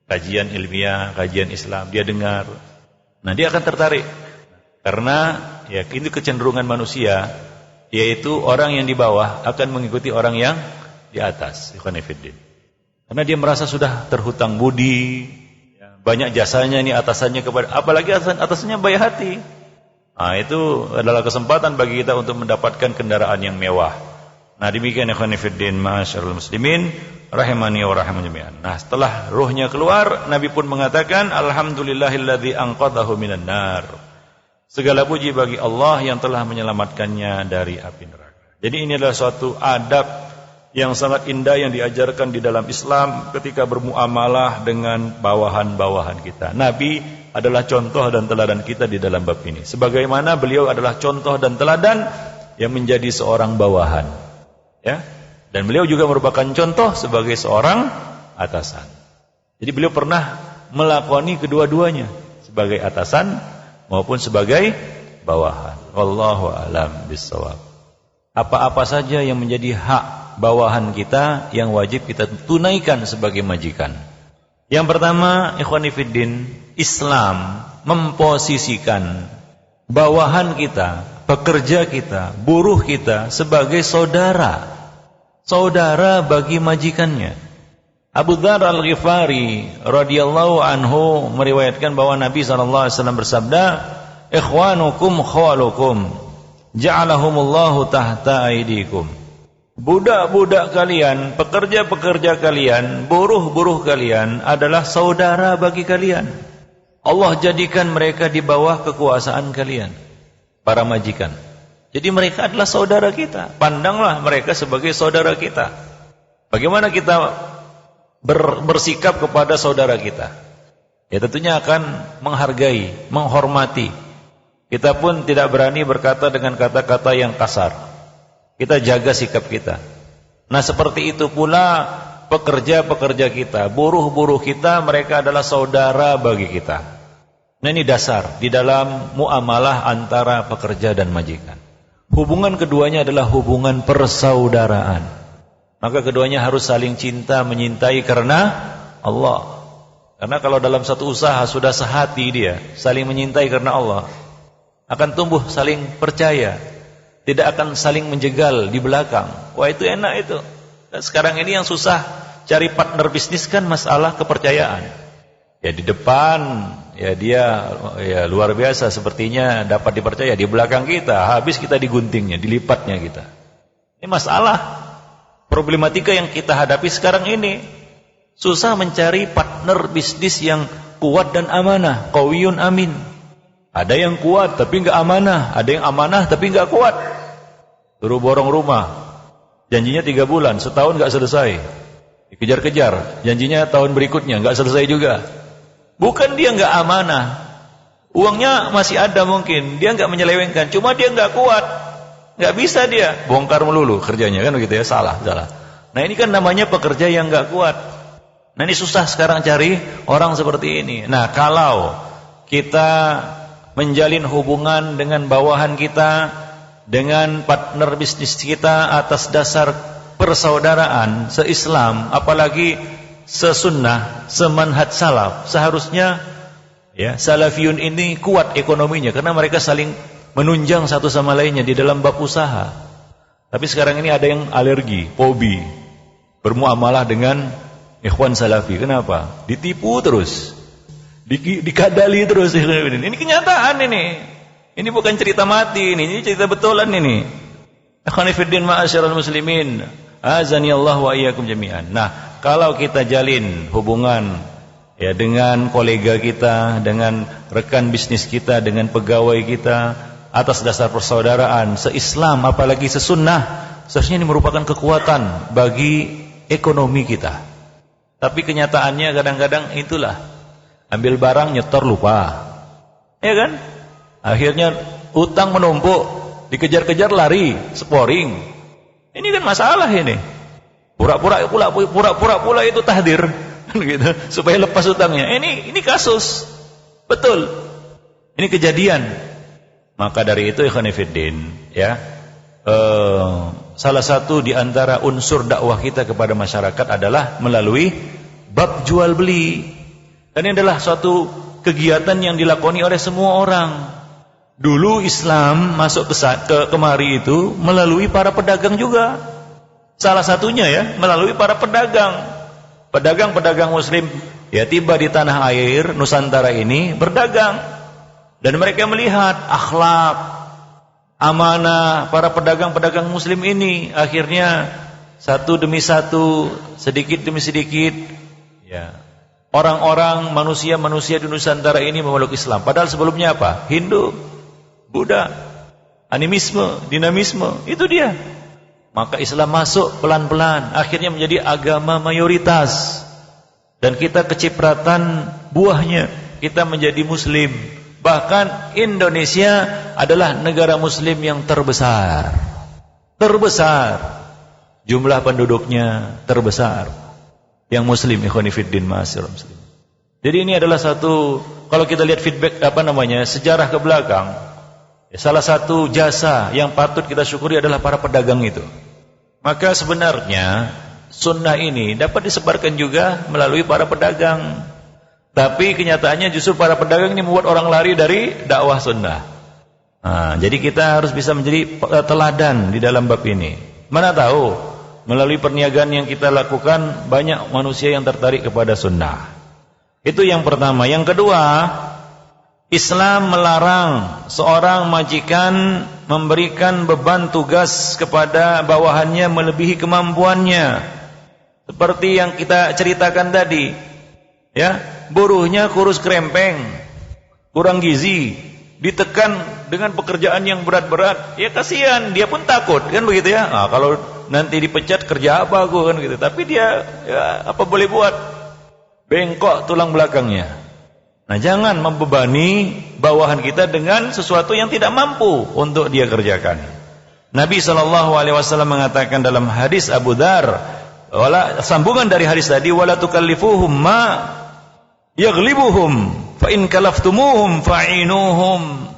Speaker 2: Kajian ilmiah, kajian Islam, dia dengar. Nah, dia akan tertarik. Karena ya itu kecenderungan manusia, yaitu orang yang di bawah akan mengikuti orang yang di atas. Karena dia merasa sudah terhutang budi, ya, banyak jasanya ini atasannya kepada, apalagi atasannya baik hati. Nah, itu adalah kesempatan bagi kita untuk mendapatkan kendaraan yang mewah. Nah, demikian ikhwan fillah, ma'asyiral muslimin rahimani wa rahimakumullah jami'an. Nah, setelah ruhnya keluar, Nabi pun mengatakan alhamdulillahilladzi anqadhahu minan nar. Segala puji bagi Allah yang telah menyelamatkannya dari api neraka. Jadi ini adalah suatu adab yang sangat indah yang diajarkan di dalam Islam ketika bermuamalah dengan bawahan-bawahan kita. Nabi adalah contoh dan teladan kita di dalam bab ini. Sebagaimana beliau adalah contoh dan teladan yang menjadi seorang bawahan. Ya. Dan beliau juga merupakan contoh sebagai seorang atasan. Jadi beliau pernah melakoni kedua-duanya, sebagai atasan maupun sebagai bawahan. Wallahu a'lam bissawab. Apa-apa saja yang menjadi hak bawahan kita yang wajib kita tunaikan sebagai majikan. Yang pertama, ikhwani fiddin, Islam memposisikan bawahan kita, pekerja kita, buruh kita sebagai saudara. Saudara bagi majikannya. Abu Dzar Al-Ghifari radhiyallahu anhu meriwayatkan bahwa Nabi SAW bersabda, "Ikhwanukum khawalukum, ja'alahumullahu tahta aidikum." Budak-budak kalian, pekerja-pekerja kalian, buruh-buruh kalian adalah saudara bagi kalian. Allah jadikan mereka di bawah kekuasaan kalian, para majikan. Jadi mereka adalah saudara kita. Pandanglah mereka sebagai saudara kita. Bagaimana kita bersikap kepada saudara kita? Ya tentunya akan menghargai, menghormati. Kita pun tidak berani berkata dengan kata-kata yang kasar. Kita jaga sikap kita. Nah, seperti itu pula pekerja-pekerja kita, buruh-buruh kita, mereka adalah saudara bagi kita. Nah, ini dasar di dalam muamalah antara pekerja dan majikan. Hubungan keduanya adalah hubungan persaudaraan. Maka keduanya harus saling cinta, menyintai karena Allah. Karena kalau dalam satu usaha sudah sehati dia, saling menyintai karena Allah, akan tumbuh saling percaya, tidak akan saling menjegal di belakang. Wah, itu enak itu. Dan sekarang ini yang susah cari partner bisnis kan masalah kepercayaan. Ya di depan ya dia ya luar biasa sepertinya dapat dipercaya, di belakang kita habis kita diguntingnya, dilipatnya kita. Ini masalah problematika yang kita hadapi sekarang ini. Susah mencari partner bisnis yang kuat dan amanah, qawiyun amin. Ada yang kuat tapi enggak amanah, ada yang amanah tapi enggak kuat. Suruh borong rumah, janjinya 3 bulan, setahun enggak selesai. Dikejar-kejar, janjinya tahun berikutnya enggak selesai juga. Bukan dia enggak amanah, uangnya masih ada mungkin, dia enggak menyelewengkan, cuma dia enggak kuat. Enggak bisa dia, bongkar melulu kerjanya kan begitu ya, salah. Nah, ini kan namanya pekerja yang enggak kuat. Nah, ini susah sekarang cari orang seperti ini. Nah, kalau kita menjalin hubungan dengan bawahan kita, dengan partner bisnis kita atas dasar persaudaraan se-Islam, apalagi se-sunnah, semanhaj salaf, seharusnya ya salafiyun ini kuat ekonominya karena mereka saling menunjang satu sama lainnya di dalam bab usaha. Tapi sekarang ini ada yang alergi, fobi bermuamalah dengan ikhwan salafi. Kenapa? Ditipu terus, dikadali terus. Ini kenyataan ini. Ini bukan cerita mati ini cerita betulan ini. Ikhwani fiddin ma'asyiral muslimin, azani Allah wa iyyakum jami'an. Nah, kalau kita jalin hubungan ya dengan kolega kita, dengan rekan bisnis kita, dengan pegawai kita atas dasar persaudaraan se-Islam apalagi sesunnah, seharusnya ini merupakan kekuatan bagi ekonomi kita. Tapi kenyataannya kadang-kadang itulah, ambil barang nyetor lupa, ya kan? Akhirnya utang menumpuk, dikejar-kejar lari, sporing. Ini kan masalah ini. Pura-pura pula itu tahdir, gitu, supaya lepas utangnya. Ini kasus, betul. Ini kejadian. Maka dari itu ikhwan fillah, ya, salah satu di antara unsur dakwah kita kepada masyarakat adalah melalui bab jual beli. Dan ini adalah suatu kegiatan yang dilakoni oleh semua orang. Dulu Islam masuk ke kemari itu melalui para pedagang juga. Salah satunya ya melalui para pedagang. Pedagang-pedagang muslim ya tiba di tanah air Nusantara ini berdagang. Dan mereka melihat akhlak, amanah para pedagang-pedagang muslim ini. Akhirnya satu demi satu, sedikit demi sedikit ya, orang-orang, manusia-manusia di Nusantara ini memeluk Islam. Padahal sebelumnya apa? Hindu, Buddha, animisme, dinamisme, itu dia. Maka Islam masuk pelan-pelan, akhirnya menjadi agama mayoritas. Dan kita kecipratan buahnya, kita menjadi muslim. Bahkan Indonesia adalah negara muslim yang terbesar. Terbesar. Jumlah penduduknya terbesar. Yang muslim, ikhwani fiddin ma'asyiral muslimin. Jadi ini adalah satu, kalau kita lihat feedback sejarah ke belakang, salah satu jasa yang patut kita syukuri adalah para pedagang itu. Maka sebenarnya sunnah ini dapat disebarkan juga melalui para pedagang. Tapi kenyataannya justru para pedagang ini membuat orang lari dari dakwah sunnah. Nah, jadi kita harus bisa menjadi teladan di dalam bab ini. Mana tahu melalui perniagaan yang kita lakukan banyak manusia yang tertarik kepada sunnah. Itu yang pertama. Yang kedua, Islam melarang seorang majikan memberikan beban tugas kepada bawahannya melebihi kemampuannya. Seperti yang kita ceritakan tadi, ya, buruhnya kurus krempeng, kurang gizi, ditekan dengan pekerjaan yang berat-berat, ya kasihan, dia pun takut, kan begitu ya. Nah, kalau nanti dipecat kerja apa aku kan gitu. Tapi dia ya, apa boleh buat, bengkok tulang belakangnya. Nah, jangan membebani bawahan kita dengan sesuatu yang tidak mampu untuk dia kerjakan. Nabi SAW mengatakan dalam hadis Abu Dzar, sambungan dari hadis tadi, wala tukallifuhum ma yaghlibuhum fa in kalaftumuhum fa'inuhum.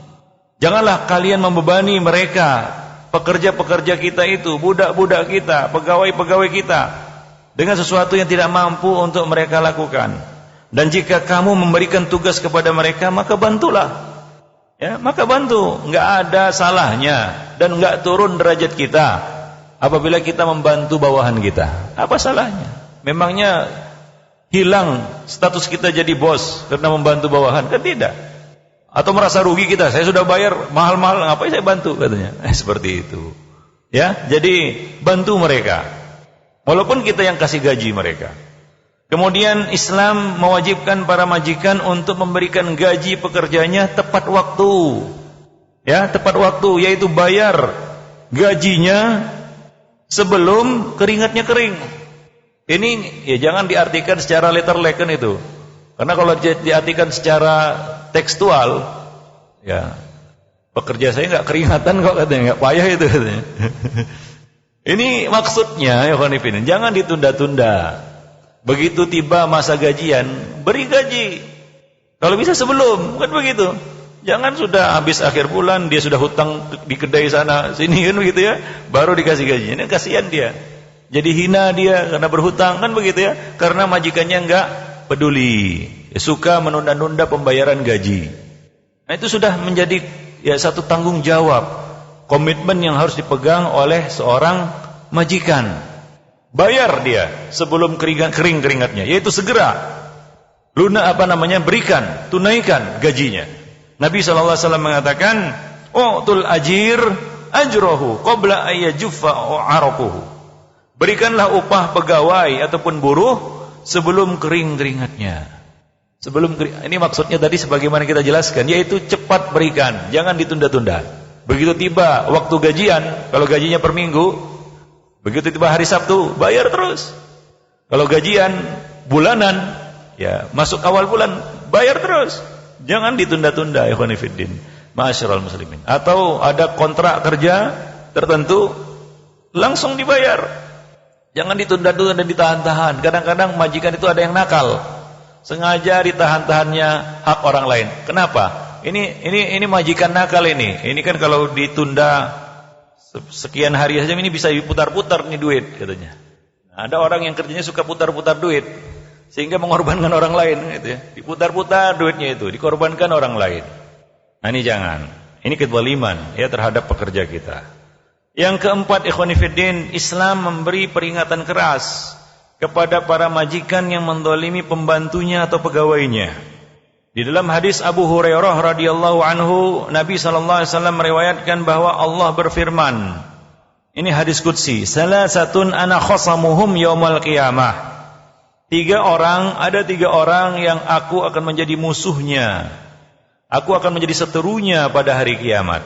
Speaker 2: Janganlah kalian membebani mereka, pekerja-pekerja kita itu, budak-budak kita, pegawai-pegawai kita, dengan sesuatu yang tidak mampu untuk mereka lakukan. Dan jika kamu memberikan tugas kepada mereka, maka bantulah. Ya, maka bantu. Enggak ada salahnya dan enggak turun derajat kita apabila kita membantu bawahan kita. Apa salahnya? Memangnya hilang status kita jadi bos karena membantu bawahan? Kan tidak. Atau merasa rugi kita, saya sudah bayar mahal-mahal, ngapain saya bantu katanya. Seperti itu. Ya, jadi bantu mereka. Walaupun kita yang kasih gaji mereka. Kemudian Islam mewajibkan para majikan untuk memberikan gaji pekerjanya tepat waktu. Ya, tepat waktu, yaitu bayar gajinya sebelum keringatnya kering. Ini ya jangan diartikan secara letterleken itu. Karena kalau diartikan secara tekstual, ya pekerja saya nggak keringatan kok katanya, nggak payah itu katanya. Ini maksudnya ya konfidin, jangan ditunda-tunda. Begitu tiba masa gajian, beri gaji. Kalau bisa sebelum, kan begitu. Jangan sudah habis akhir bulan, dia sudah hutang di kedai sana sini kan begitu ya, baru dikasih gaji. Ini kasihan dia. Jadi hina dia karena berhutang kan begitu ya, karena majikannya enggak peduli, suka menunda-nunda pembayaran gaji. Nah, itu sudah menjadi ya satu tanggung jawab, komitmen yang harus dipegang oleh seorang majikan. Bayar dia sebelum kering keringatnya, yaitu segera berikan, tunaikan gajinya. Nabi SAW mengatakan, "U'tul ajir ajrahu qabla ayyajuffa 'araquhu. Berikanlah upah pegawai ataupun buruh sebelum kering keringatnya. Ini maksudnya tadi sebagaimana kita jelaskan, yaitu cepat berikan, jangan ditunda-tunda. Begitu tiba waktu gajian, kalau gajinya per minggu, begitu tiba hari Sabtu, bayar terus. Kalau gajian bulanan, ya masuk awal bulan, bayar terus. Jangan ditunda-tunda, ikhwan fillah. Ma'asyiral muslimin. Atau ada kontrak kerja tertentu, langsung dibayar. Jangan ditunda-tunda dan ditahan-tahan. Kadang-kadang majikan itu ada yang nakal, sengaja ditahan-tahannya hak orang lain. Kenapa? Ini majikan nakal ini. Ini kan kalau ditunda sekian hari saja ini bisa diputar-putar nih duit katanya. Nah, ada orang yang kerjanya suka putar-putar duit sehingga mengorbankan orang lain gitu ya. Diputar-putar duitnya itu, dikorbankan orang lain. Nah, ini jangan. Ini kezaliman ya terhadap pekerja kita. Yang keempat, ikhwani fiddin, Islam memberi peringatan keras kepada para majikan yang mendolimi pembantunya atau pegawainya. Di dalam hadis Abu Hurairah radhiyallahu anhu, Nabi sallallahu alaihi wasallam meriwayatkan bahwa Allah berfirman. Ini hadis qudsi, "Salasatun ana khasamuhum yaumal qiyamah." Ada tiga orang yang aku akan menjadi musuhnya. Aku akan menjadi seterunya pada hari kiamat.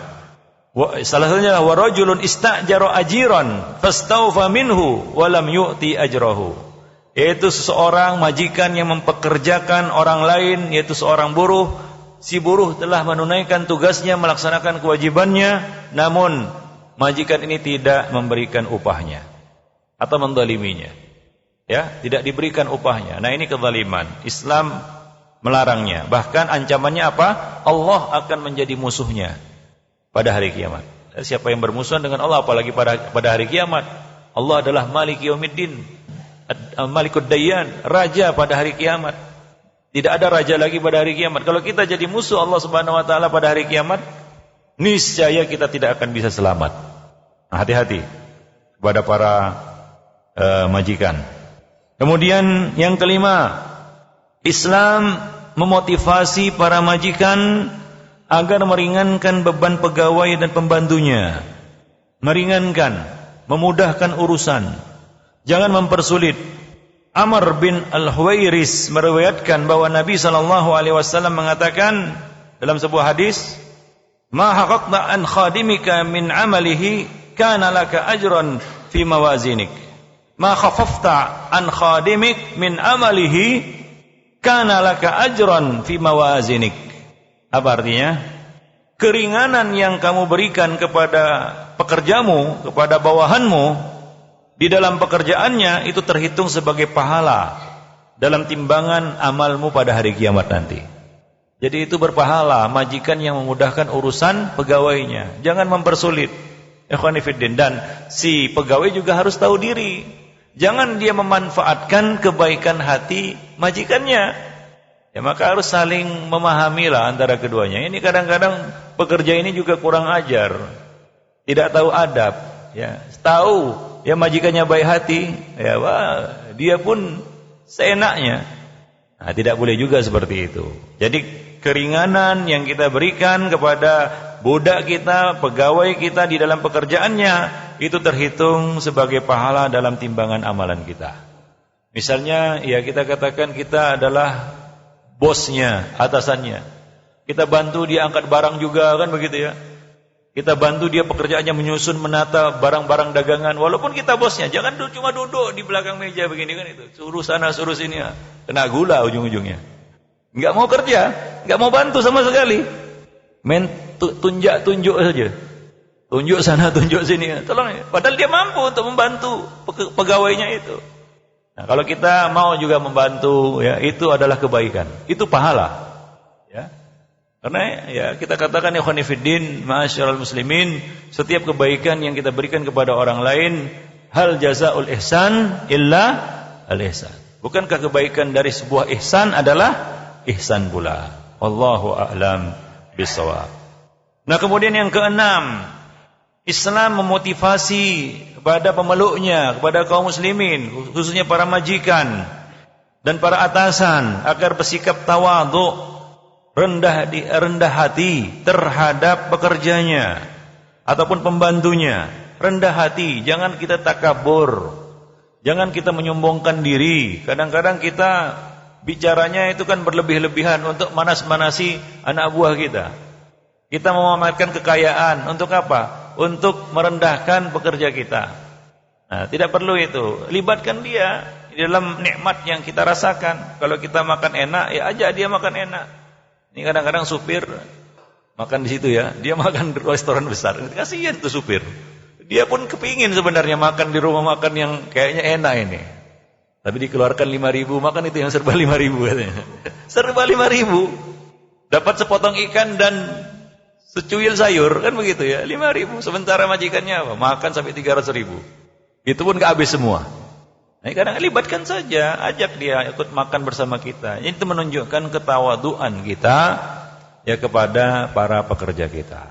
Speaker 2: Salah satunya wa rajulun istajara ajiran fastawfa minhu wa lam yu'ti ajrahu. Yaitu seseorang majikan yang mempekerjakan orang lain, yaitu seorang buruh. Si buruh telah menunaikan tugasnya, melaksanakan kewajibannya, namun majikan ini tidak memberikan upahnya atau mendoliminya. Ya, tidak diberikan upahnya. Nah, ini kezaliman. Islam melarangnya. Bahkan ancamannya apa? Allah akan menjadi musuhnya pada hari kiamat. Siapa yang bermusuhan dengan Allah apalagi pada hari kiamat? Allah adalah Malik Yaumiddin, Malikud Dayyan, raja pada hari kiamat. Tidak ada raja lagi pada hari kiamat. Kalau kita jadi musuh Allah Subhanahu wa taala pada hari kiamat, niscaya kita tidak akan bisa selamat. Nah, hati-hati kepada para majikan. Kemudian yang kelima, Islam memotivasi para majikan agar meringankan beban pegawai dan pembantunya. Meringankan, memudahkan urusan. Jangan mempersulit. Amr bin Al-Huwairis meriwayatkan bahwa Nabi SAW mengatakan dalam sebuah hadis, "Ma haqaqna an khadimika min amalihi kana laka ajran fi mawazinik. Ma khafafta an khadimik min amalihi kana laka ajran fi mawazinik." Apa artinya? Keringanan yang kamu berikan kepada pekerjamu, kepada bawahanmu di dalam pekerjaannya itu terhitung sebagai pahala dalam timbangan amalmu pada hari kiamat nanti. Jadi itu berpahala majikan yang memudahkan urusan pegawainya. Jangan mempersulit. Ikhwani fiddin, dan si pegawai juga harus tahu diri. Jangan dia memanfaatkan kebaikan hati majikannya. Ya, maka harus saling memahamilah antara keduanya. Ini kadang-kadang pekerja ini juga kurang ajar, tidak tahu adab. Ya, tahu ya majikannya baik hati, ya wah, dia pun seenaknya. Nah, tidak boleh juga seperti itu. Jadi keringanan yang kita berikan kepada budak kita, pegawai kita di dalam pekerjaannya, itu terhitung sebagai pahala dalam timbangan amalan kita. Misalnya, ya kita katakan kita adalah bosnya, atasannya. Kita bantu dia angkat barang juga, kan begitu ya. Kita bantu dia pekerjaannya menyusun, menata barang-barang dagangan. Walaupun kita bosnya, jangan cuma duduk di belakang meja begini kan itu. Suruh sana, suruh sini ya. Kena gula ujung-ujungnya. Enggak mau kerja, enggak mau bantu sama sekali. Main tunjuk saja. Tunjuk sana, tunjuk sini ya. Tolong ya. Padahal dia mampu untuk membantu pegawainya itu. Nah, kalau kita mau juga membantu, ya itu adalah kebaikan, itu pahala, ya. Karena ya kita katakan ikhwani fiddin, ma'asyiral muslimin, setiap kebaikan yang kita berikan kepada orang lain, hal jazaul ihsan illa al ihsan. Bukankah kebaikan dari sebuah ihsan adalah ihsan pula? Wallahu a'lam bishawab. Nah, kemudian yang keenam, Islam memotivasi kepada pemeluknya, kepada kaum muslimin, khususnya para majikan dan para atasan, agar bersikap tawadhu, rendah hati terhadap pekerjanya. ataupun pembantunya, rendah hati, jangan kita takabur, jangan kita menyombongkan diri. Kadang-kadang kita bicaranya itu kan berlebih-lebihan untuk manas-manasi anak buah kita. Kita memamerkan kekayaan untuk apa? Untuk merendahkan pekerja kita. Nah, tidak perlu itu. Libatkan dia di dalam nikmat yang kita rasakan. Kalau kita makan enak, ya ajak dia makan enak. Ini kadang-kadang supir makan di situ ya, dia makan di restoran besar. Kasihan tuh supir. Dia pun kepingin sebenarnya makan di rumah makan yang kayaknya enak ini. Tapi dikeluarkan 5.000, makan itu yang serba 5.000 katanya. Serba 5.000. Dapat sepotong ikan dan secuil sayur, kan begitu ya, 5.000. Sementara majikannya apa? Makan sampai 300.000. Itu pun gak habis semua. Nah, kadang libatkan saja, ajak dia ikut makan bersama kita. Itu menunjukkan ketawaduan kita ya kepada para pekerja kita.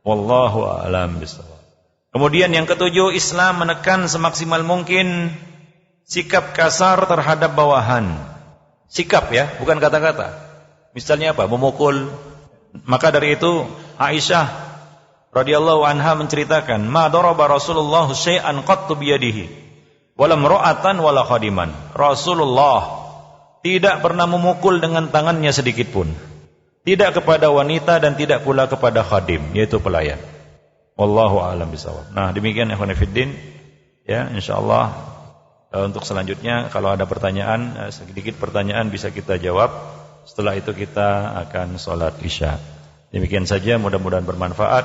Speaker 2: Wallahu a'lam bishawab. Kemudian yang ketujuh, Islam menekan semaksimal mungkin sikap kasar terhadap bawahan. Sikap ya, bukan kata-kata. Misalnya apa? Memukul. Maka dari itu Aisyah radhiyallahu anha menceritakan, "Ma daraba Rasulullah syai'an qattu biyadihi, wala imra'atan wala khadiman." Rasulullah tidak pernah memukul dengan tangannya sedikit pun. Tidak kepada wanita dan tidak pula kepada khadim, yaitu pelayan. Wallahu a'lam bishawab. Nah, demikian ikhwan fillah. Ya, insyaallah untuk selanjutnya kalau ada pertanyaan, sedikit pertanyaan bisa kita jawab. Setelah itu kita akan sholat Isya. Demikian saja, mudah-mudahan bermanfaat.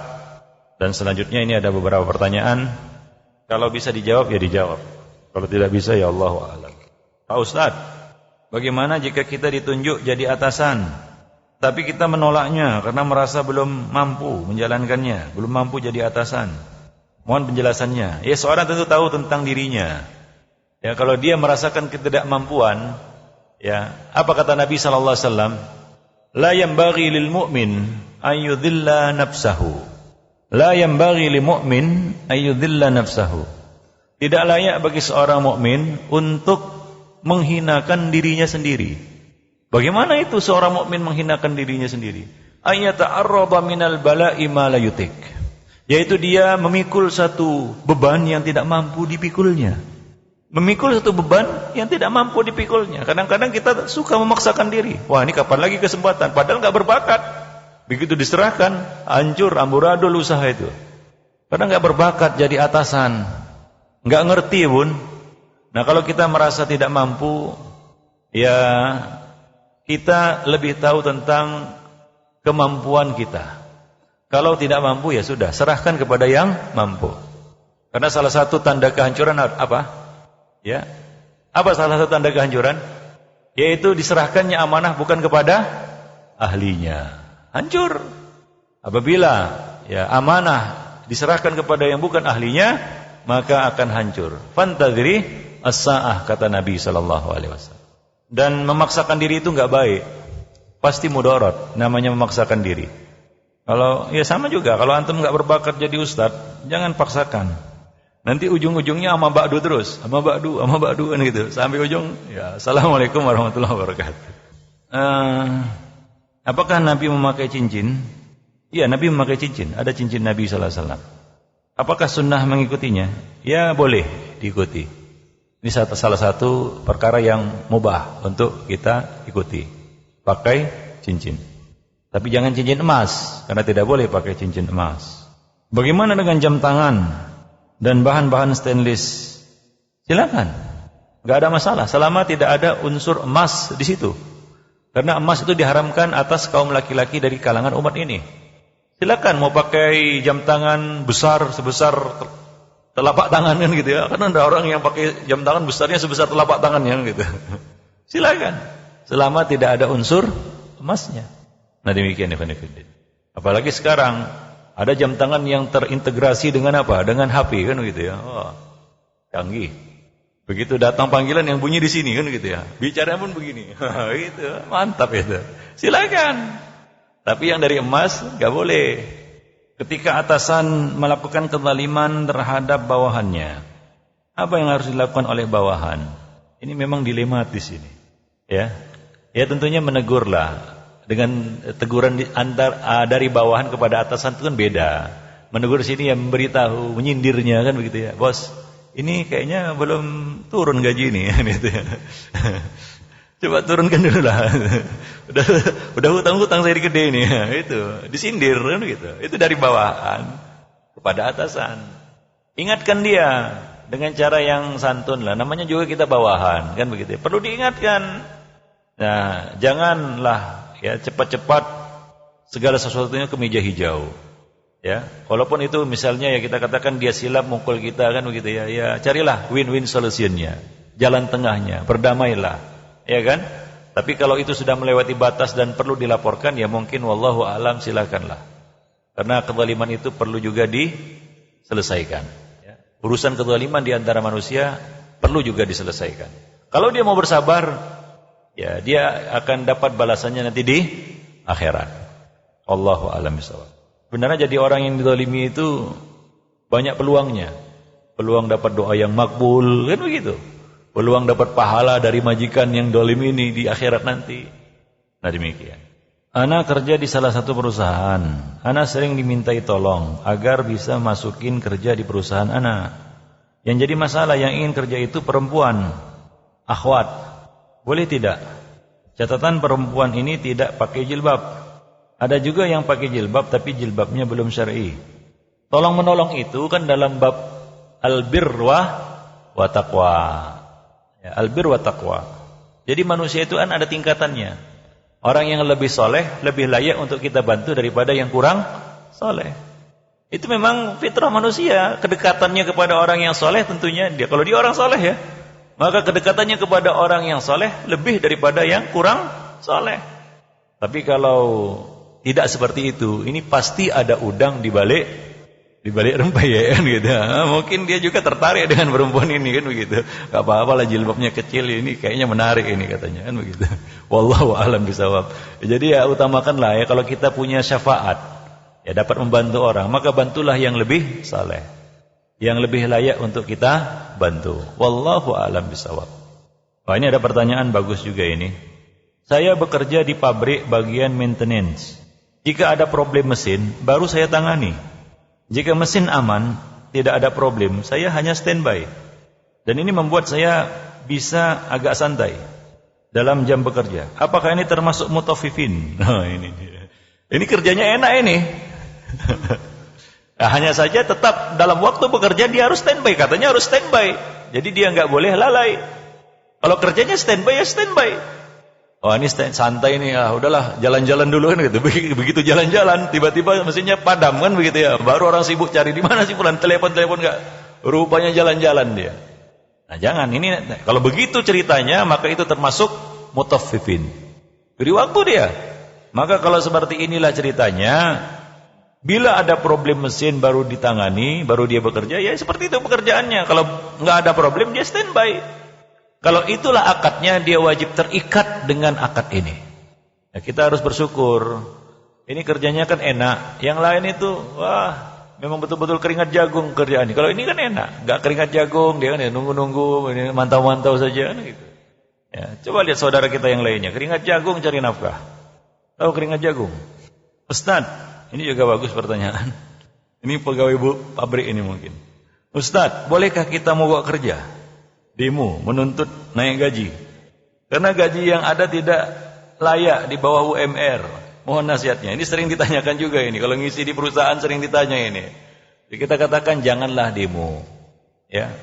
Speaker 2: Dan selanjutnya ini ada beberapa pertanyaan. Kalau bisa dijawab ya dijawab. Kalau tidak bisa ya Allahu a'lam. Pak Ustadz, bagaimana jika kita ditunjuk jadi atasan, tapi kita menolaknya karena merasa belum mampu menjalankannya, belum mampu jadi atasan? Mohon penjelasannya. Ya, seorang tentu tahu tentang dirinya. Ya, kalau dia merasakan ketidakmampuan, ya, apa kata Nabi sallallahu alaihi wasallam? La yanbaghi lil mu'min an yudhilla nafsahu. La yanbaghi lil mu'min an yudhilla nafsahu. Tidak layak bagi seorang mukmin untuk menghinakan dirinya sendiri. Bagaimana itu seorang mukmin menghinakan dirinya sendiri? Ayata'arrada minal bala'i ma la yutik. Yaitu dia memikul satu beban yang tidak mampu dipikulnya. Memikul satu beban yang tidak mampu dipikulnya. Kadang-kadang kita suka memaksakan diri. Wah, ini kapan lagi kesempatan? Padahal enggak berbakat. Begitu diserahkan, hancur amburadul usaha itu. Karena enggak berbakat jadi atasan. Enggak ngerti, Bun. Nah, kalau kita merasa tidak mampu, ya kita lebih tahu tentang kemampuan kita. Kalau tidak mampu ya sudah, serahkan kepada yang mampu. Karena salah satu tanda kehancuran apa? Ya. Apa salah satu tanda kehancuran? Yaitu diserahkannya amanah bukan kepada ahlinya. Hancur. Apabila ya amanah diserahkan kepada yang bukan ahlinya, maka akan hancur. Fantadri as-sa'ah, kata Nabi sallallahu alaihi wasallam. Dan memaksakan diri itu enggak baik. Pasti mudarat, namanya memaksakan diri. Kalau ya sama juga, kalau antum enggak berbakat jadi ustaz, jangan paksakan. Nanti ujung-ujungnya ama ba'du terus, ama ba'du kan gitu. Sampai ujung ya assalamualaikum warahmatullahi wabarakatuh. Apakah Nabi memakai cincin? Iya, Nabi memakai cincin. Ada cincin Nabi sallallahu alaihi wasallam. Apakah sunnah mengikutinya? Ya, boleh diikuti. Ini salah satu perkara yang mubah untuk kita ikuti. Pakai cincin. Tapi jangan cincin emas, karena tidak boleh pakai cincin emas. Bagaimana dengan jam tangan dan bahan-bahan stainless? Silakan. Enggak ada masalah selama tidak ada unsur emas di situ. Karena emas itu diharamkan atas kaum laki-laki dari kalangan umat ini. Silakan mau pakai jam tangan besar sebesar telapak tangan kan gitu ya. Karena ada orang yang pakai jam tangan besarnya sebesar telapak tangannya gitu. Silakan. Selama tidak ada unsur emasnya. Nah, demikian ya. Apalagi sekarang ada jam tangan yang terintegrasi dengan apa? Dengan HP kan gitu ya. Oh, canggih. Begitu datang panggilan yang bunyi di sini kan gitu ya. Bicara pun begini. Gitu. Mantap itu. Silakan. Tapi yang dari emas enggak boleh. Ketika atasan melakukan kezaliman terhadap bawahannya, apa yang harus dilakukan oleh bawahan? Ini memang dilematis ini. Ya. Ya tentunya menegurlah. Dengan teguran dari bawahan kepada atasan itu kan beda. menegur sini ya memberitahu, menyindirnya kan begitu ya. Bos, ini kayaknya belum turun gaji nih gitu ya. Coba turunkan dulu lah. Udah hutang-hutang saya gede nih. Itu disindir kan gitu. Itu dari bawahan kepada atasan. Ingatkan dia dengan cara yang santun lah. Namanya juga kita bawahan kan begitu. Perlu diingatkan. Nah, janganlah ya cepat-cepat segala sesuatunya ke meja hijau. Ya, walaupun itu misalnya ya kita katakan dia silap mukul kita kan begitu ya. Ya, carilah win-win solutionnya. Jalan tengahnya, berdamailah. Ya kan? Tapi kalau itu sudah melewati batas dan perlu dilaporkan, ya mungkin wallahu alam silakanlah. Karena kezaliman itu perlu juga diselesaikan. Ya. Urusan kezaliman di antara manusia perlu juga diselesaikan. Kalau dia mau bersabar, ya dia akan dapat balasannya nanti di akhirat. Wallahu alam bishawab. Sebenarnya jadi orang yang dizalimi itu banyak peluangnya. Peluang dapat doa yang makbul, kan begitu. Peluang dapat pahala dari majikan yang dolim ini di akhirat nanti. Nah demikian. Ana kerja di salah satu perusahaan. Ana sering dimintai tolong agar bisa masukin kerja di perusahaan ana. Yang jadi masalah yang ingin kerja itu perempuan. Akhwat. Boleh tidak? Catatan perempuan ini tidak pakai jilbab. Ada juga yang pakai jilbab tapi jilbabnya belum syar'i. Tolong menolong itu kan dalam bab albir wa taqwa. Ya, albir wa taqwa. Jadi manusia itu kan ada tingkatannya. Orang yang lebih soleh lebih layak untuk kita bantu daripada yang kurang soleh. Itu memang fitrah manusia. Kedekatannya kepada orang yang soleh tentunya dia. Kalau dia orang soleh ya, maka kedekatannya kepada orang yang soleh lebih daripada yang kurang soleh. Tapi kalau tidak seperti itu, ini pasti ada udang di balik rempah ya kan gitu. Mungkin dia juga tertarik dengan perempuan ini kan begitu. Gak apa-apa lah jilbabnya kecil ini kayaknya menarik ini katanya kan begitu. Wallahu a'lam bishawab. Jadi ya utamakanlah ya kalau kita punya syafaat ya dapat membantu orang, maka bantulah yang lebih saleh. Yang lebih layak untuk kita bantu. Wallahu a'lam bishawab. Wah, ini ada pertanyaan bagus juga ini. Saya bekerja di pabrik bagian maintenance. Jika ada problem mesin baru saya tangani. Jika mesin aman, tidak ada problem, saya hanya standby. Dan ini membuat saya bisa agak santai dalam jam bekerja. Apakah ini termasuk mutaffifin? Nah, ini kerjanya enak ini. Nah, hanya saja tetap dalam waktu bekerja dia harus standby. Katanya harus standby. Jadi dia nggak boleh lalai. Kalau kerjanya standby ya standby. Oh ini santai nih, udahlah jalan-jalan dulu kan gitu. Begitu jalan-jalan, tiba-tiba mesinnya padam kan begitu ya. Baru orang sibuk cari di mana sih pulang telepon nggak. Rupanya jalan-jalan dia. Nah jangan ini kalau begitu ceritanya maka itu termasuk mutaffifin. Beri waktu dia. Maka kalau seperti inilah ceritanya, bila ada problem mesin baru ditangani, baru dia bekerja, ya seperti itu pekerjaannya. Kalau nggak ada problem dia standby. Kalau itulah akadnya, dia wajib terikat dengan akad ini. Ya, kita harus bersyukur. Ini kerjanya kan enak. Yang lain itu, wah, memang betul-betul keringat jagung kerjaan ini. Kalau ini kan enak, nggak keringat jagung, dia kan ya nunggu-nunggu, mantau-mantau saja, kan gitu. Ya, coba lihat saudara kita yang lainnya, keringat jagung cari nafkah. Tahu keringat jagung? Ustaz, ini juga bagus pertanyaan. Ini pegawai pabrik ini mungkin. Ustaz, bolehkah kita mogok kerja? Demo, menuntut naik gaji. Karena gaji yang ada tidak layak di bawah UMR. Mohon nasihatnya. Ini sering ditanyakan juga ini. Kalau ngisi di perusahaan sering ditanya ini. Jadi kita katakan janganlah demo. Ya,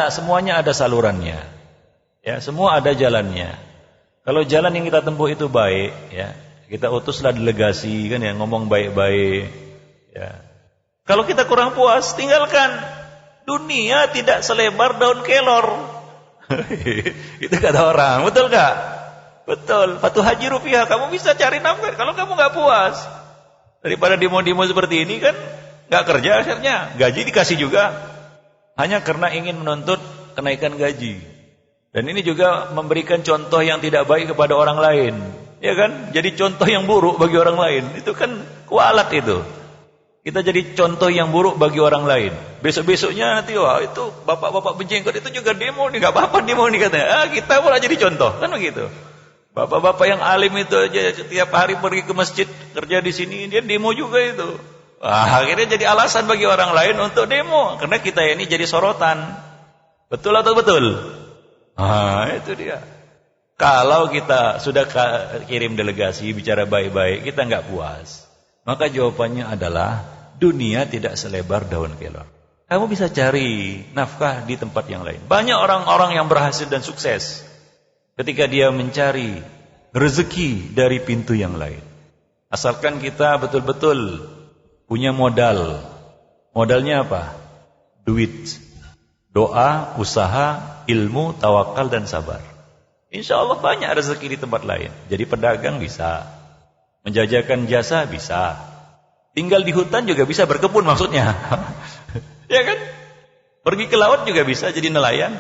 Speaker 2: semuanya ada salurannya. Ya, semua ada jalannya. Kalau jalan yang kita tempuh itu baik, ya, kita utuslah delegasi kan ya, ngomong baik-baik. Ya. Kalau kita kurang puas, tinggalkan. Dunia tidak selebar daun kelor. Itu kata orang, betul gak? Betul. Fatuhaji rupiah, kamu bisa cari nafkah kalau kamu gak puas. Daripada demo-demo seperti ini kan gak kerja akhirnya, gaji dikasih juga hanya karena ingin menuntut kenaikan gaji. Dan ini juga memberikan contoh yang tidak baik kepada orang lain, ya kan? Jadi contoh yang buruk bagi orang lain. Itu kan kualat itu. Kita jadi contoh yang buruk bagi orang lain. Besok-besoknya nanti, wah itu bapak-bapak berjenggot itu juga demo nih, gak apa-apa demo nih katanya. Kita pula jadi contoh, kan begitu. Bapak-bapak yang alim itu aja setiap hari pergi ke masjid, kerja di sini, dia demo juga itu. Akhirnya jadi alasan bagi orang lain untuk demo karena kita ini jadi sorotan. Betul atau betul? Itu dia. Kalau kita sudah kirim delegasi bicara baik-baik, kita nggak puas, maka jawabannya adalah dunia tidak selebar daun kelor. Kamu bisa cari nafkah di tempat yang lain. Banyak orang-orang yang berhasil dan sukses ketika dia mencari rezeki dari pintu yang lain. Asalkan kita betul-betul punya modal. Modalnya apa? Duit, doa, usaha, ilmu, tawakal dan sabar. Insya Allah banyak rezeki di tempat lain. Jadi pedagang bisa, menjajakan jasa bisa, tinggal di hutan juga bisa berkebun maksudnya. Ya kan? Pergi ke laut juga bisa jadi nelayan.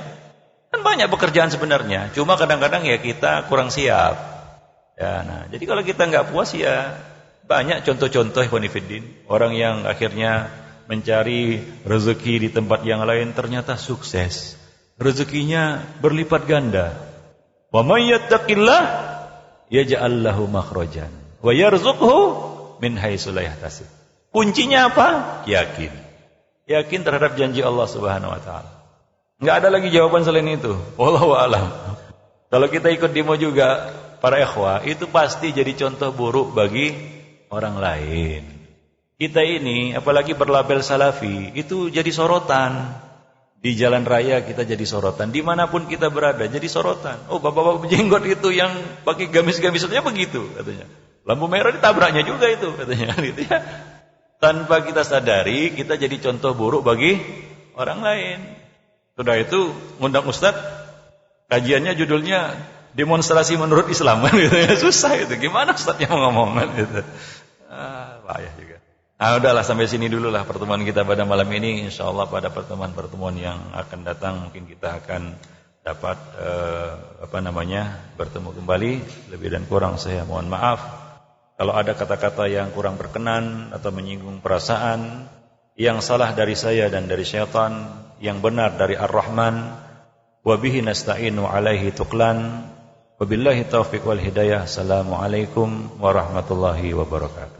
Speaker 2: Kan banyak pekerjaan sebenarnya. Cuma kadang-kadang ya kita kurang siap. Ya, nah, jadi kalau kita nggak puas ya banyak contoh-contoh Ikhwanifiddin. Orang yang akhirnya mencari rezeki di tempat yang lain ternyata sukses. Rezekinya berlipat ganda. Wa may yattaqillah yaj'al lahu makhrajan wa yarzuqhu min haitsu la yahtasib. Kuncinya apa? Yakin. Yakin terhadap janji Allah Subhanahu wa taala. Enggak ada lagi jawaban selain itu. Wallahu a'lam. Kalau kita ikut demo juga para ikhwah, itu pasti jadi contoh buruk bagi orang lain. Kita ini apalagi berlabel salafi, itu jadi sorotan. Di jalan raya kita jadi sorotan, dimanapun kita berada jadi sorotan. Oh, bapak-bapak berjenggot itu yang pakai gamis-gamisnya begitu katanya. Lampu merah ditabraknya juga itu katanya. Gitu ya. Tanpa kita sadari kita jadi contoh buruk bagi orang lain. Sudah itu ngundang ustaz, kajiannya judulnya demonstrasi menurut Islam kan gitu ya. Susah itu. Gimana ustaznya mau ngomong kan gitu. Payah juga. Nah, udahlah sampai sini dulu lah pertemuan kita pada malam ini. InsyaAllah pada pertemuan-pertemuan yang akan datang mungkin kita akan dapat bertemu kembali. Lebih dan kurang saya mohon maaf. Kalau ada kata-kata yang kurang berkenan atau menyinggung perasaan, yang salah dari saya dan dari syaitan, yang benar dari Ar-Rahman, wa bihi nasta'inu alaihi tuqlan, wa billahi taufiq wal hidayah. Assalamualaikum warahmatullahi wabarakatuh.